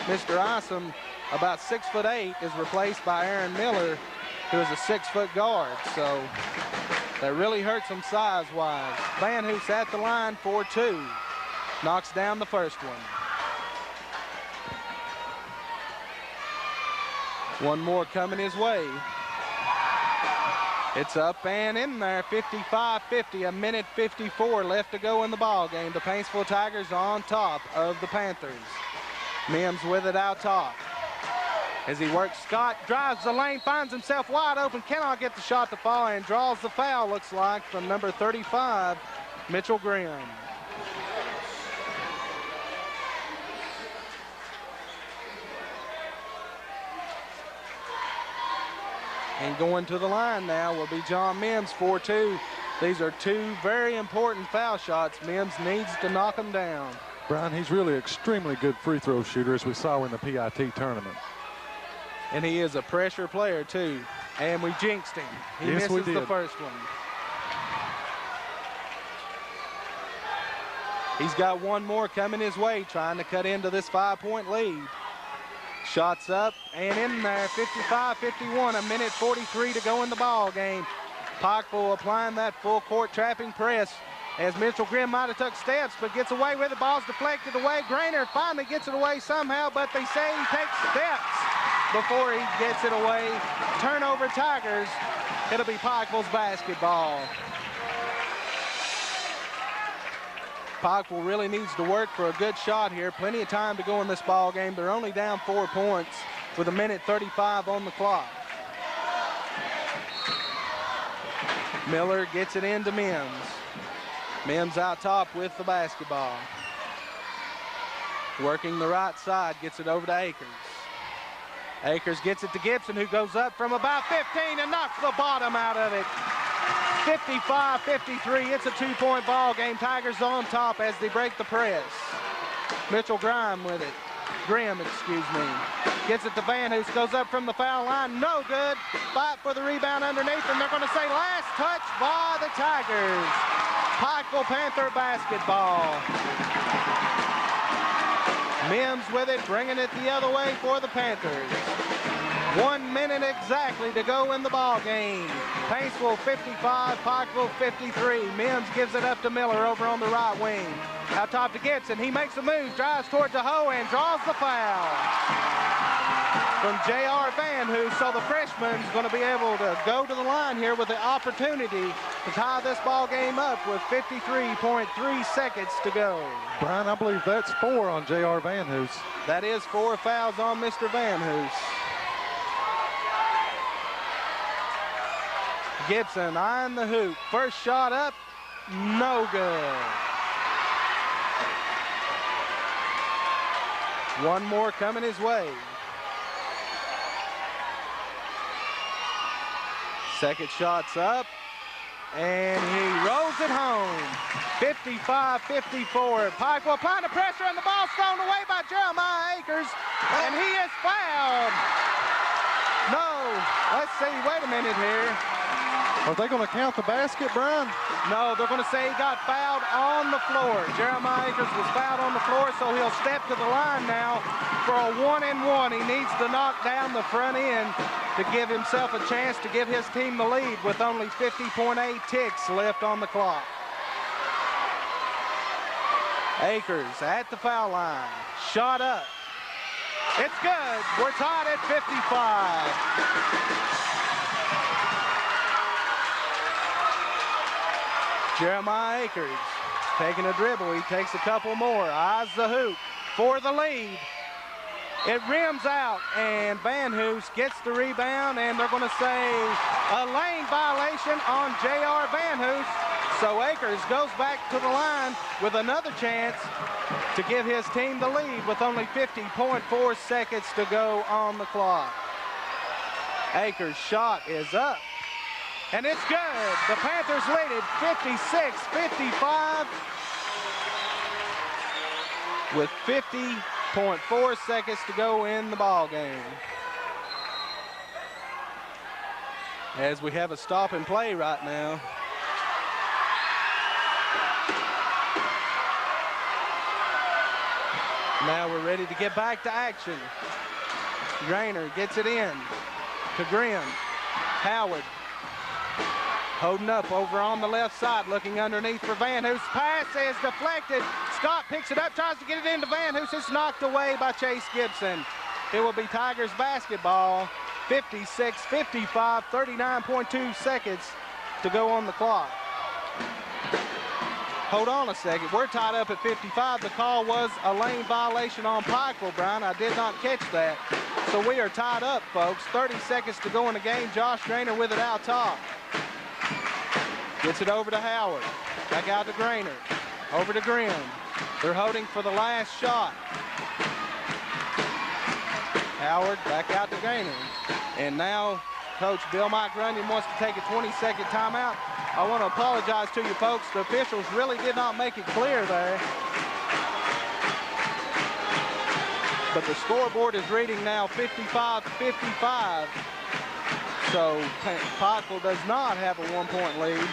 Mr. Isom, about 6'8", is replaced by Aaron Miller, who is a 6-foot guard. So that really hurts him size-wise. Van Hoos at the line for 2. Knocks down the first one. One more coming his way. It's up and in there, 55-50, a minute 54 left to go in the ball game. The Paintsville Tigers on top of the Panthers. Mims with it out top. As he works, Scott drives the lane, finds himself wide open, cannot get the shot to fall, and draws the foul, looks like, from number 35, Mitchell Grimm. And going to the line now will be John Mims, 4-2. These are 2 very important foul shots. Mims needs to knock them down. Brian, he's really an extremely good free throw shooter, as we saw in the PIT tournament. And he is a pressure player, too. And we jinxed him. He misses the first one. He's got one more coming his way, trying to cut into this 5-point lead. Shots up and in there, 55-51, a minute 43 to go in the ball game. Pikeville applying that full court trapping press as Mitchell Grimm might have took steps, but gets away with it. Ball's deflected away. Grainer finally gets it away somehow, but they say he takes steps before he gets it away. Turnover Tigers. It'll be Pikeville's basketball. Pikeville really needs to work for a good shot here. Plenty of time to go in this ball game. They're only down 4 points with a minute 35 on the clock. Miller gets it into Mims. Mims out top with the basketball. Working the right side, gets it over to Akers. Akers gets it to Gibson, who goes up from about 15 and knocks the bottom out of it. 55-53, it's a 2-point ball game. Tigers on top as they break the press. Mitchell Grimm with it. Grimm, excuse me. Gets it to Van Hoos, goes up from the foul line, no good. Fight for the rebound underneath, and they're gonna say last touch by the Tigers. Pikeville Panther basketball. Mims with it, bringing it the other way for the Panthers. 1 minute exactly to go in the ball game. Paintsville 55, Pikeville 53. Mims gives it up to Miller over on the right wing. Out top to Gibson. He makes a move, drives towards the hole, and draws the foul from J.R. Van Hoos. So the freshman's going to be able to go to the line here with the opportunity to tie this ball game up with 53.3 seconds to go. Brian, I believe that's 4 on J.R. Van Hoos. That is 4 fouls on Mr. Van Hoos. Gibson eyeing the hoop. First shot up, no good. One more coming his way. Second shot's up, and he rolls it home. 55-54. Pikeville applying the pressure, and the ball's thrown away by Jeremiah Akers, and he is fouled. No, let's see, wait a minute here. Are they going to count the basket, Brian? No, they're going to say he got fouled on the floor. Jeremiah Akers was fouled on the floor, so he'll step to the line now for a 1-and-1. He needs to knock down the front end to give himself a chance to give his team the lead with only 50.8 ticks left on the clock. Akers at the foul line. Shot up. It's good. We're tied at 55. Jeremiah Akers taking a dribble. He takes a couple more. Eyes the hoop for the lead. It rims out, and Van Hoos gets the rebound, and they're going to say a lane violation on J.R. Van Hoos. So Akers goes back to the line with another chance to give his team the lead with only 50.4 seconds to go on the clock. Akers' shot is up, and it's good. The Panthers lead it 56-55 with 50.4 seconds to go in the ball game. As we have a stop and play right now. Now we're ready to get back to action. Grainer gets it in to Grimm. Howard holding up over on the left side, looking underneath for Van Hoos. Pass is deflected. Scott picks it up, tries to get it into Van Hoos. It's knocked away by Chase Gibson. It will be Tigers basketball. 56-55, 39.2 seconds to go on the clock. Hold on a second. We're tied up at 55. The call was a lane violation on Pikeville, Brian. I did not catch that. So we are tied up, folks. 30 seconds to go in the game. Josh Grainer with it out top. Gets it over to Howard. Back out to Grainer. Over to Grimm. They're holding for the last shot. Howard back out to Grainer. And now Coach Bill Mike Runyon wants to take a 20-second timeout. I want to apologize to you folks. The officials really did not make it clear there. But the scoreboard is reading now 55-55. So Pikeville does not have a 1-point lead.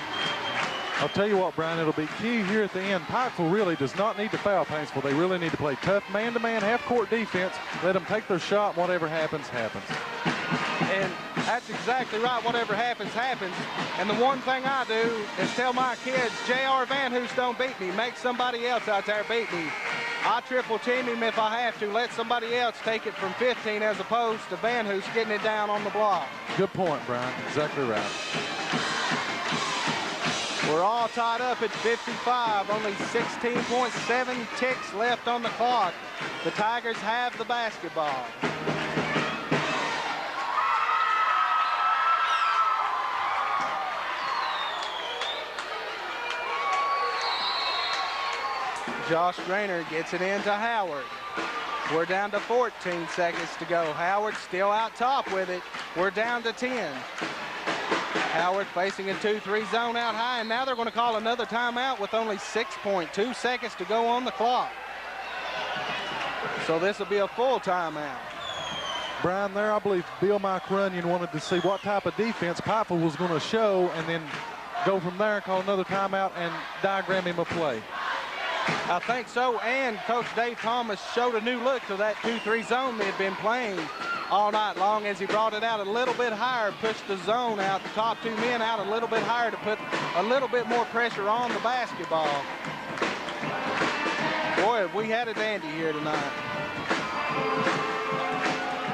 I'll tell you what, Brian, it'll be key here at the end. Pikeville really does not need to foul Paintsville. They really need to play tough man-to-man half-court defense. Let them take their shot. Whatever happens, happens. And that's exactly right. Whatever happens, happens. And the one thing I do is tell my kids, J.R. Van Hoos don't beat me. Make somebody else out there beat me. I triple team him if I have to. Let somebody else take it from 15 as opposed to Van Hoos getting it down on the block. Good point, Brian. Exactly right. We're all tied up at 55. Only 16.7 ticks left on the clock. The Tigers have the basketball. Josh Grainer gets it into Howard. We're down to 14 seconds to go. Howard still out top with it. We're down to 10. Howard facing a 2-3 zone out high, and now they're going to call another timeout with only 6.2 seconds to go on the clock. So this will be a full timeout. Brian, there I believe Bill Mike Runyon wanted to see what type of defense Pikeville was going to show and then go from there and call another timeout and diagram him a play. I think so, and Coach Dave Thomas showed a new look to that 2-3 zone they had been playing all night long as he brought it out a little bit higher, pushed the zone out, the top two men out a little bit higher to put a little bit more pressure on the basketball. Boy, have we had a dandy here tonight.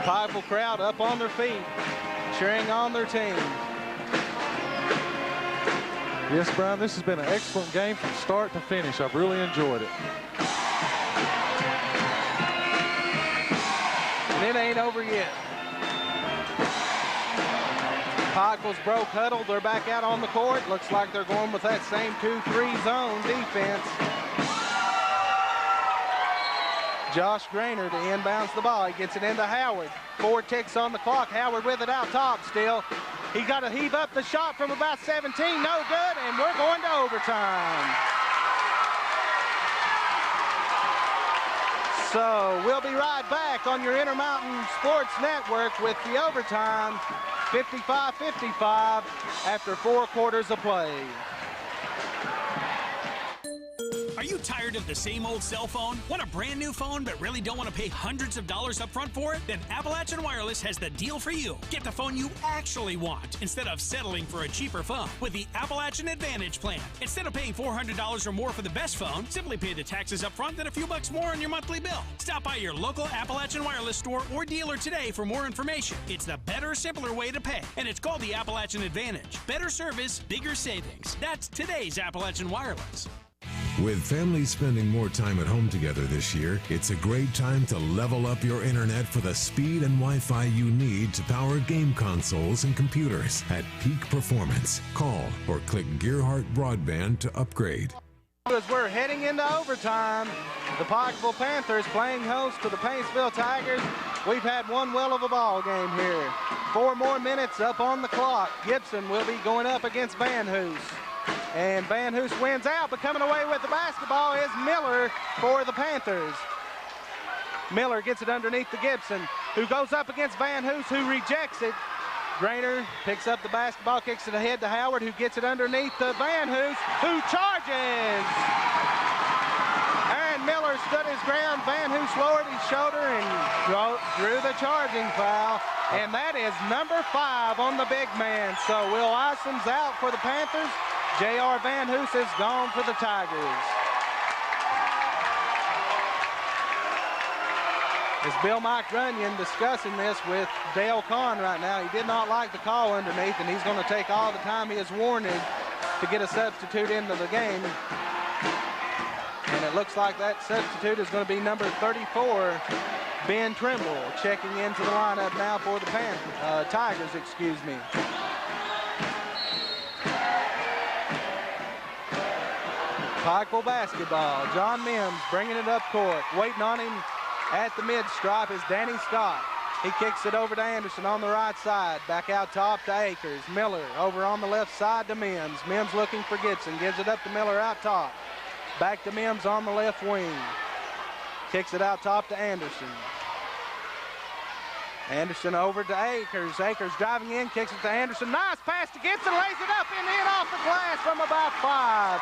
Pikeville crowd up on their feet, cheering on their team. Yes, Brian, this has been an excellent game from start to finish. I've really enjoyed it. And it ain't over yet. Pikeville's broke huddle. They're back out on the court. Looks like they're going with that same 2-3 zone defense. Josh Grainer to inbounds the ball. He gets it into Howard. 4 ticks on the clock. Howard with it out top still. He got to heave up the shot from about 17. No good, and we're going to overtime. So we'll be right back on your Intermountain Sports Network with the overtime, 55-55 after 4 quarters of play. Are you tired of the same old cell phone? Want a brand new phone but really don't want to pay hundreds of dollars up front for it? Then Appalachian Wireless has the deal for you. Get the phone you actually want instead of settling for a cheaper phone with the Appalachian Advantage plan. Instead of paying $400 or more for the best phone, simply pay the taxes up front, then a few bucks more on your monthly bill. Stop by your local Appalachian Wireless store or dealer today for more information. It's the better, simpler way to pay, and it's called the Appalachian Advantage. Better service, bigger savings. That's today's Appalachian Wireless. With families spending more time at home together this year, it's a great time to level up your internet for the speed and Wi-Fi you need to power game consoles and computers at peak performance. Call or click Gearhart Broadband to upgrade. As we're heading into overtime, the Pikeville Panthers playing host to the Paintsville Tigers. We've had one well of a ball game here. 4 more minutes up on the clock. Gibson will be going up against Van Hoos. And Van Hoos wins out, but coming away with the basketball is Miller for the Panthers. Miller gets it underneath the Gibson, who goes up against Van Hoos, who rejects it. Grainer picks up the basketball, kicks it ahead to Howard, who gets it underneath the Van Hoos, who charges. Aaron Miller stood his ground. Van Hoos lowered his shoulder and drew the charging foul. And that is number 5 on the big man. So Will Isom's out for the Panthers. J.R. Van Hoos is gone for the Tigers. It's Bill Mike Runyon discussing this with Dale Kahn right now. He did not like the call underneath, and he's going to take all the time he is warranted to get a substitute into the game. And it looks like that substitute is going to be number 34, Ben Trimble, checking into the lineup now for the Tigers, excuse me. Pikeville basketball. John Mims bringing it up court. Waiting on him at the mid-stripe is Danny Scott. He kicks it over to Anderson on the right side. Back out top to Akers. Miller over on the left side to Mims. Mims looking for Gibson. Gives it up to Miller out top. Back to Mims on the left wing. Kicks it out top to Anderson. Anderson over to Akers. Akers driving in, kicks it to Anderson. Nice pass to Gibson, lays it up and in off the glass from about 5.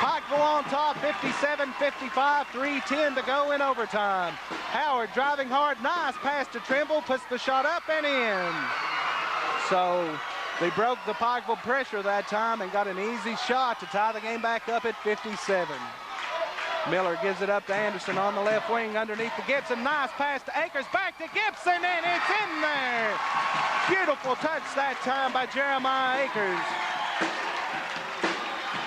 Pikeville on top, 57-55, 3:10 to go in overtime. Howard driving hard, nice pass to Trimble, puts the shot up and in. So they broke the Pikeville pressure that time and got an easy shot to tie the game back up at 57. Miller gives it up to Anderson on the left wing underneath the Gibson. Nice pass to Akers, back to Gibson, and it's in there. Beautiful touch that time by Jeremiah Akers.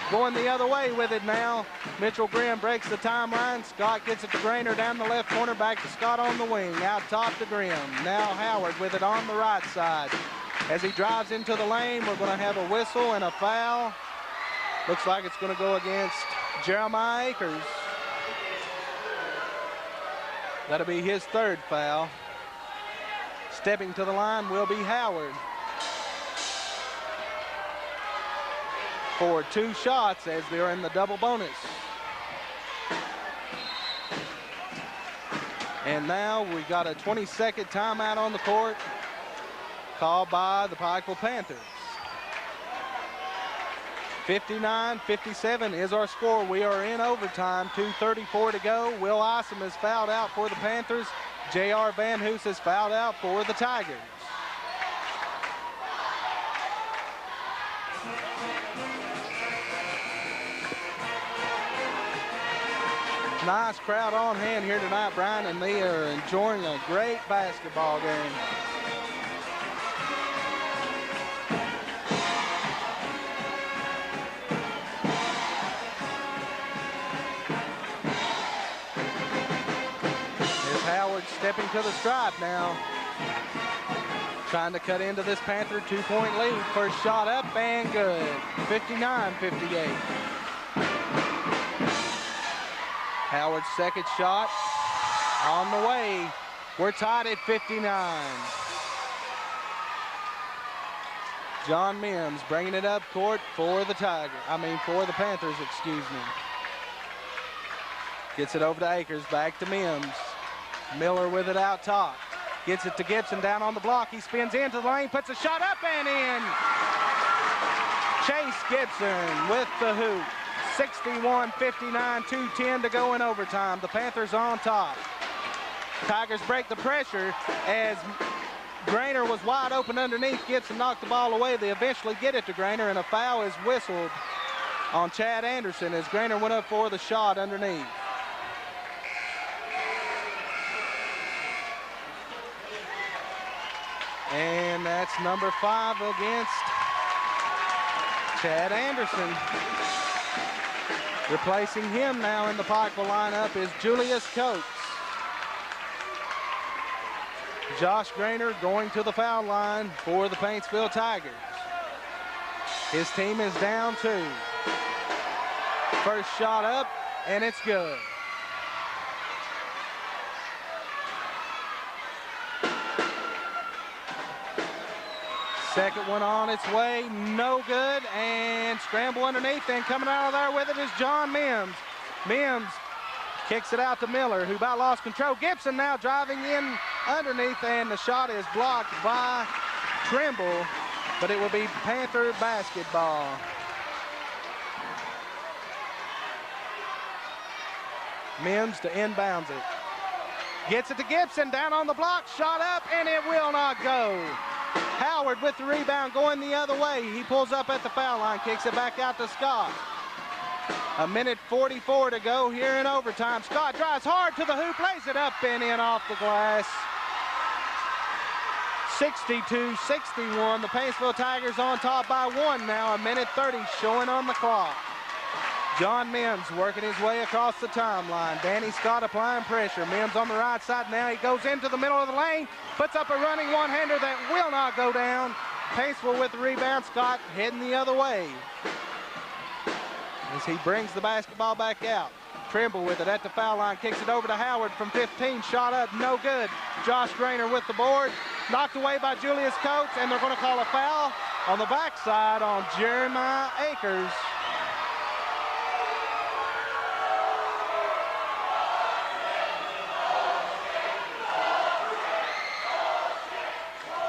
Going the other way with it now. Mitchell Grimm breaks the timeline. Scott gets it to Grainer down the left corner, back to Scott on the wing. Out top to Grimm. Now Howard with it on the right side. As he drives into the lane, we're going to have a whistle and a foul. Looks like it's going to go against Jeremiah Akers. That'll be his 3rd foul. Stepping to the line will be Howard. For 2 shots as they're in the double bonus. And now we got a 20-second timeout on the court called by the Pikeville Panthers. 59-57 is our score. We are in overtime, 2:34 to go. Will Isom is fouled out for the Panthers. J.R. Van Hoos is fouled out for the Tigers. Nice crowd on hand here tonight, Brian, and they are enjoying a great basketball game. Stepping to the stripe now. Trying to cut into this Panther 2-point lead. First shot up and good. 59-58. Howard's second shot on the way. We're tied at 59. John Mims bringing it up court for the for the Panthers, excuse me. Gets it over to Akers, back to Mims. Miller with it out top. Gets it to Gibson down on the block. He spins into the lane, puts a shot up and in. Chase Gibson with the hoop. 61-59, 2:10 to go in overtime. The Panthers on top. Tigers break the pressure as Grainer was wide open underneath. Gibson knocked the ball away. They eventually get it to Grainer, and a foul is whistled on Chad Anderson as Grainer went up for the shot underneath. And that's number 5 against Chad Anderson. Replacing him now in the Pikeville lineup is Julius Coates. Josh Grainer going to the foul line for the Paintsville Tigers. His team is down 2. First shot up, and it's good. Second one on its way, no good, and scramble underneath, and coming out of there with it is John Mims. Mims kicks it out to Miller, who about lost control. Gibson now driving in underneath, and the shot is blocked by Trimble, but it will be Panther basketball. Mims to inbounds it. Gets it to Gibson, down on the block, shot up, and it will not go. Howard with the rebound going the other way. He pulls up at the foul line, kicks it back out to Scott. 1:44 to go here in overtime. Scott drives hard to the hoop, lays it up and in off the glass. 62-61. The Paintsville Tigers on top by 1 now. 1:30 showing on the clock. John Mims working his way across the timeline. Danny Scott applying pressure. Mims on the right side now. He goes into the middle of the lane, puts up a running one-hander that will not go down. Paintsville with the rebound. Scott heading the other way as he brings the basketball back out. Trimble with it at the foul line, kicks it over to Howard from 15, shot up, no good. Josh Grainer with the board, knocked away by Julius Coates, and they're going to call a foul on the backside on Jeremiah Akers.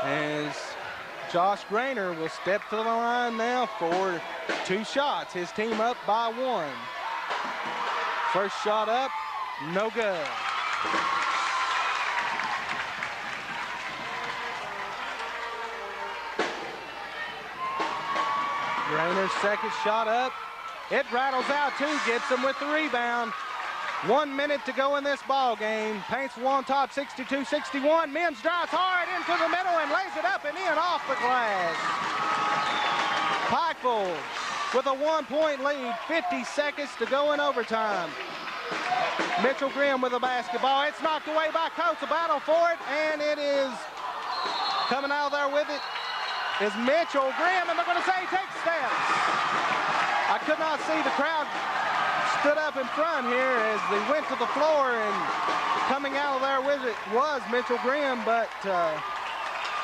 As Josh Grainer will step to the line now for 2 shots. His team up by 1. First shot up, no good. Grainer's second shot up. It rattles out too. Gibson with the rebound. 1 minute to go in this ball game. Paintsville on top, 62-61. Mims drives hard into the middle and lays it up and in off the glass. Pikeville with a 1-point lead, 50 seconds to go in overtime. Mitchell Grimm with the basketball. It's knocked away by Coates. A battle for it, and it is coming out of there with it is Mitchell Grimm, and they're going to say he takes steps. I could not see the crowd stood up in front here as they went to the floor, and coming out of there with it was Mitchell Grimm, but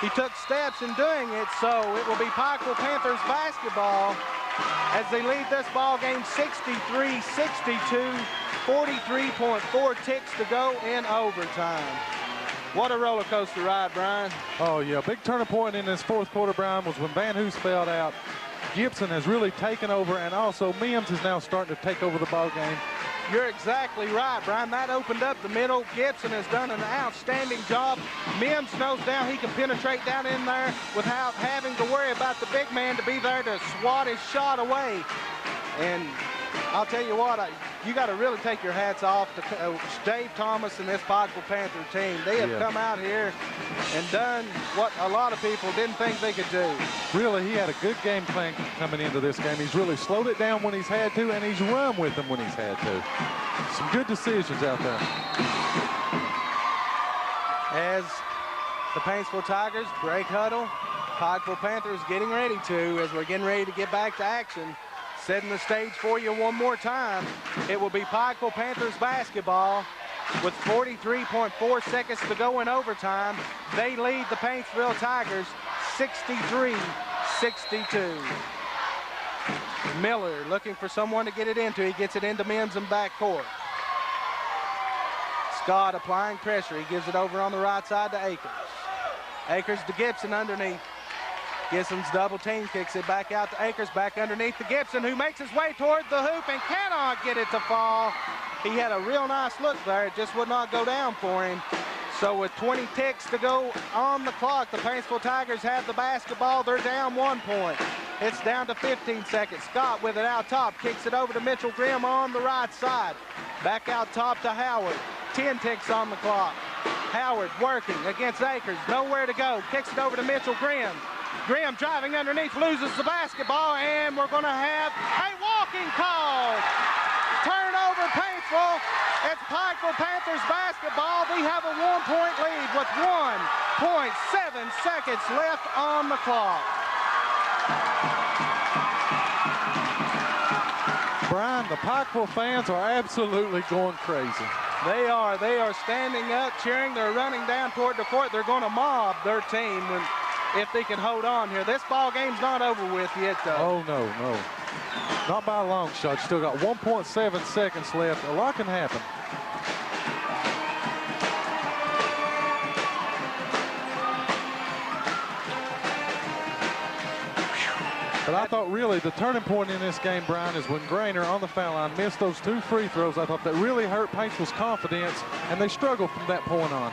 he took steps in doing it, so it will be Pikeville Panthers basketball as they lead this ball game 63-62, 43.4 ticks to go in overtime. What a roller coaster ride, Brian. Oh yeah, big turning point in this fourth quarter, Brian, was when Van Hoos fouled out. Gibson has really taken over, and also Mims is now starting to take over the ball game. You're exactly right, Brian. That opened up the middle. Gibson has done an outstanding job. Mims knows now he can penetrate down in there without having to worry about the big man to be there to swat his shot away. And I'll tell you what, you got to really take your hats off to Dave Thomas and this Pikeville Panther team. They have come out here and done what a lot of people didn't think they could do. Really, he had a good game plan coming into this game. He's really slowed it down when he's had to, and he's run with them when he's had to. Some good decisions out there. As the Paintsville Tigers break huddle, Pikeville Panthers getting ready to, as we're getting ready to get back to action. Setting the stage for you one more time. It will be Pikeville Panthers basketball with 43.4 seconds to go in overtime. They lead the Paintsville Tigers 63-62. Miller looking for someone to get it into. He gets it into Mims in backcourt. Scott applying pressure. He gives it over on the right side to Akers. Akers to Gibson underneath. Gibson's double team, kicks it back out to Akers, back underneath to Gibson, who makes his way toward the hoop and cannot get it to fall. He had a real nice look there. It just would not go down for him. So with 20 ticks to go on the clock, the Paintsville Tigers have the basketball. They're down 1 point. It's down to 15 seconds. Scott with it out top, kicks it over to Mitchell Grimm on the right side. Back out top to Howard. 10 ticks on the clock. Howard working against Akers, nowhere to go. Kicks it over to Mitchell Grimm. Grimm driving underneath, loses the basketball, and we're going to have a walking call. Paintsville. It's Pikeville Panthers basketball. They have a 1-point lead with 1.7 seconds left on the clock. Brian, the Pikeville fans are absolutely going crazy. They are standing up, cheering. They're running down toward the court. They're going to mob their team if they can hold on here. This ball game's not over with yet, though. Oh, no. Not by a long shot. Still got 1.7 seconds left. A lot can happen. But I thought really the turning point in this game, Brian, is when Grainer on the foul line missed those 2 free throws. I thought that really hurt Paintsville's confidence, and they struggled from that point on.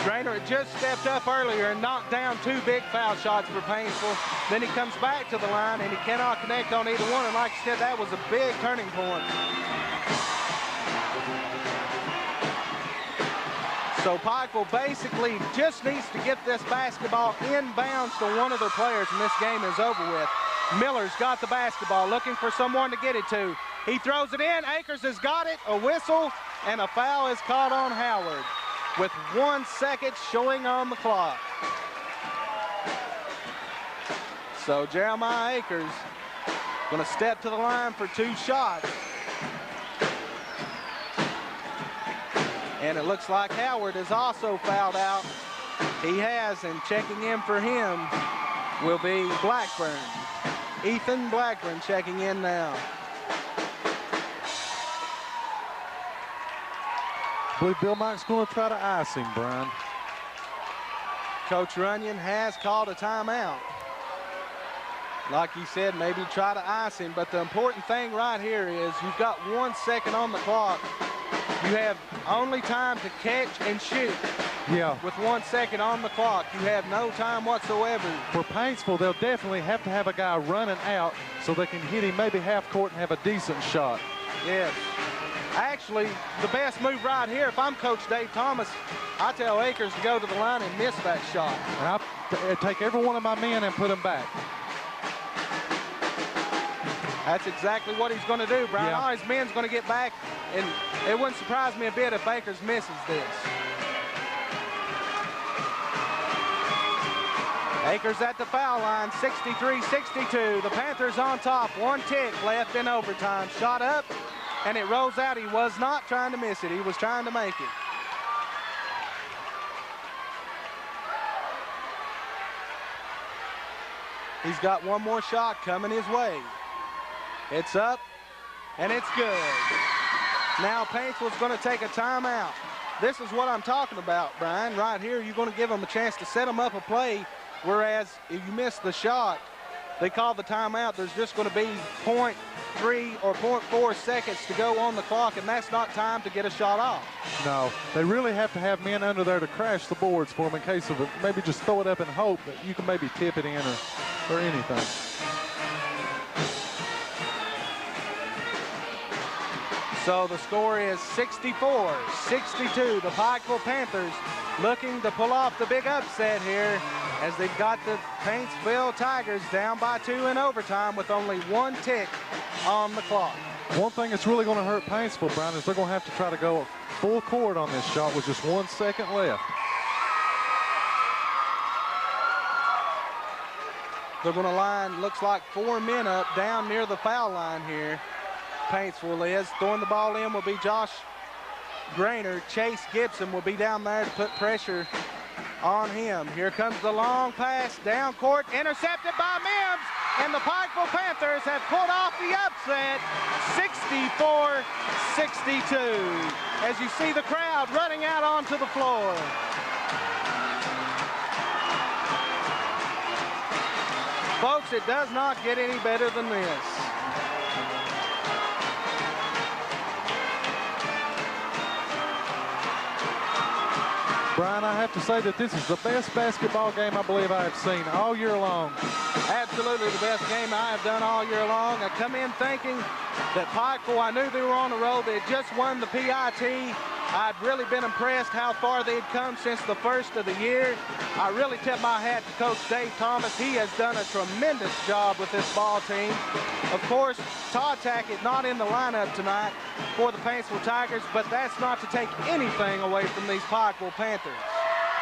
Grainer just stepped up earlier and knocked down 2 big foul shots for Paintsville. Then he comes back to the line, and he cannot connect on either one. And like I said, that was a big turning point. So Pikeville basically just needs to get this basketball inbounds to one of their players, and this game is over with. Miller's got the basketball, looking for someone to get it to. He throws it in. Akers has got it. A whistle, and a foul is caught on Howard with 1 second showing on the clock. So Jeremiah Akers going to step to the line for 2 shots. And it looks like Howard is also fouled out. He has, and checking in for him will be Blackburn. Ethan Blackburn checking in now. I believe Bill Mike's going to try to ice him, Brian. Coach Runyon has called a timeout. Like he said, maybe try to ice him, but the important thing right here is you've got 1 second on the clock. You have only time to catch and shoot. Yeah. With 1 second on the clock, you have no time whatsoever. For Paintsville, they'll definitely have to have a guy running out so they can hit him maybe half court and have a decent shot. Yes. Actually, the best move right here, if I'm Coach Dave Thomas, I tell Akers to go to the line and miss that shot. And I take every one of my men and put them back. That's exactly what he's going to do, Brian. Yeah. All his men's going to get back, and it wouldn't surprise me a bit if Akers misses this. Akers at the foul line, 63-62. The Panthers on top, 1 tick left in overtime. Shot up, and it rolls out. He was not trying to miss it. He was trying to make it. He's got 1 more shot coming his way. It's up, and it's good. Now Paintsville's going to take a timeout. This is what I'm talking about, Brian. Right here, you're going to give them a chance to set them up a play, whereas if you miss the shot, they call the timeout. There's just going to be 0.3 or 0.4 seconds to go on the clock, and that's not time to get a shot off. No, they really have to have men under there to crash the boards for them in case of it. Maybe just throw it up and hope that you can maybe tip it in or anything. So the score is 64-62. The Pikeville Panthers looking to pull off the big upset here as they've got the Paintsville Tigers down by 2 in overtime with only 1 tick on the clock. One thing that's really going to hurt Paintsville, Brian, is they're going to have to try to go full court on this shot with just 1 second left. They're going to line, looks like 4 men up down near the foul line here. Paintsville is. Throwing the ball in will be Josh Grainer. Chase Gibson will be down there to put pressure on him. Here comes the long pass down court, intercepted by Mims, and the Pikeville Panthers have pulled off the upset, 64-62. As you see the crowd running out onto the floor. Folks, it does not get any better than this. Brian, I have to say that this is the best basketball game I believe I have seen all year long. Absolutely the best game I have done all year long. I come in thinking that Pikeville, I knew they were on the road. They had just won the PIT. I'd really been impressed how far they'd come since the first of the year. I really tip my hat to Coach Dave Thomas. He has done a tremendous job with this ball team. Of course, Todd Tackett not in the lineup tonight for the Paintsville Tigers, but that's not to take anything away from these Pikeville Panthers.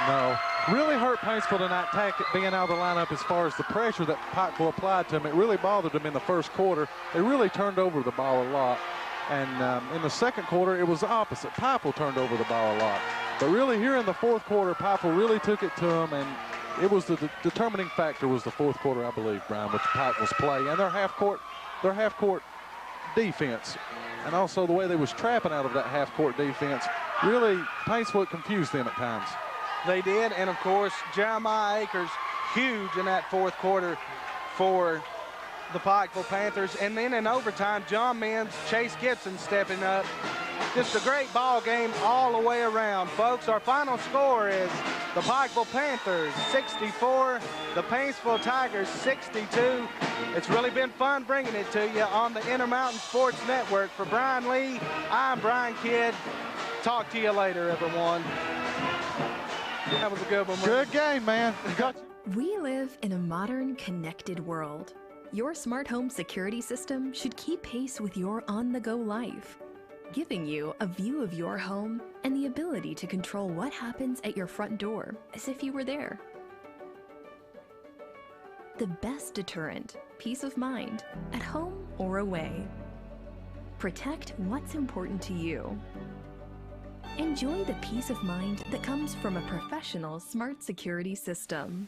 No, really hurt Paintsville tonight, Tackett being out of the lineup as far as the pressure that Pikeville applied to him. It really bothered them in the first quarter. They really turned over the ball a lot. And in the second quarter, it was the opposite. Pikeville turned over the ball a lot. But really here in the fourth quarter, Pikeville really took it to them, and it was the determining factor was the fourth quarter, I believe, Brian, with Pikeville's play and their half-court defense. And also the way they was trapping out of that half-court defense. Really, Paintsville confused them at times. They did, and of course, Jeremiah Akers, huge in that fourth quarter for the Pikeville Panthers. And then in overtime, John Mims, Chase Gibson stepping up. Just a great ball game all the way around. Folks, our final score is the Pikeville Panthers 64, the Paintsville Tigers 62. It's really been fun bringing it to you on the Intermountain Sports Network. For Brian Lee, I'm Brian Kidd. Talk to you later, everyone. That was a good one. Good game, man. Got you. We live in a modern, connected world. Your smart home security system should keep pace with your on-the-go life, giving you a view of your home and the ability to control what happens at your front door as if you were there. The best deterrent, peace of mind, at home or away. Protect what's important to you. Enjoy the peace of mind that comes from a professional smart security system.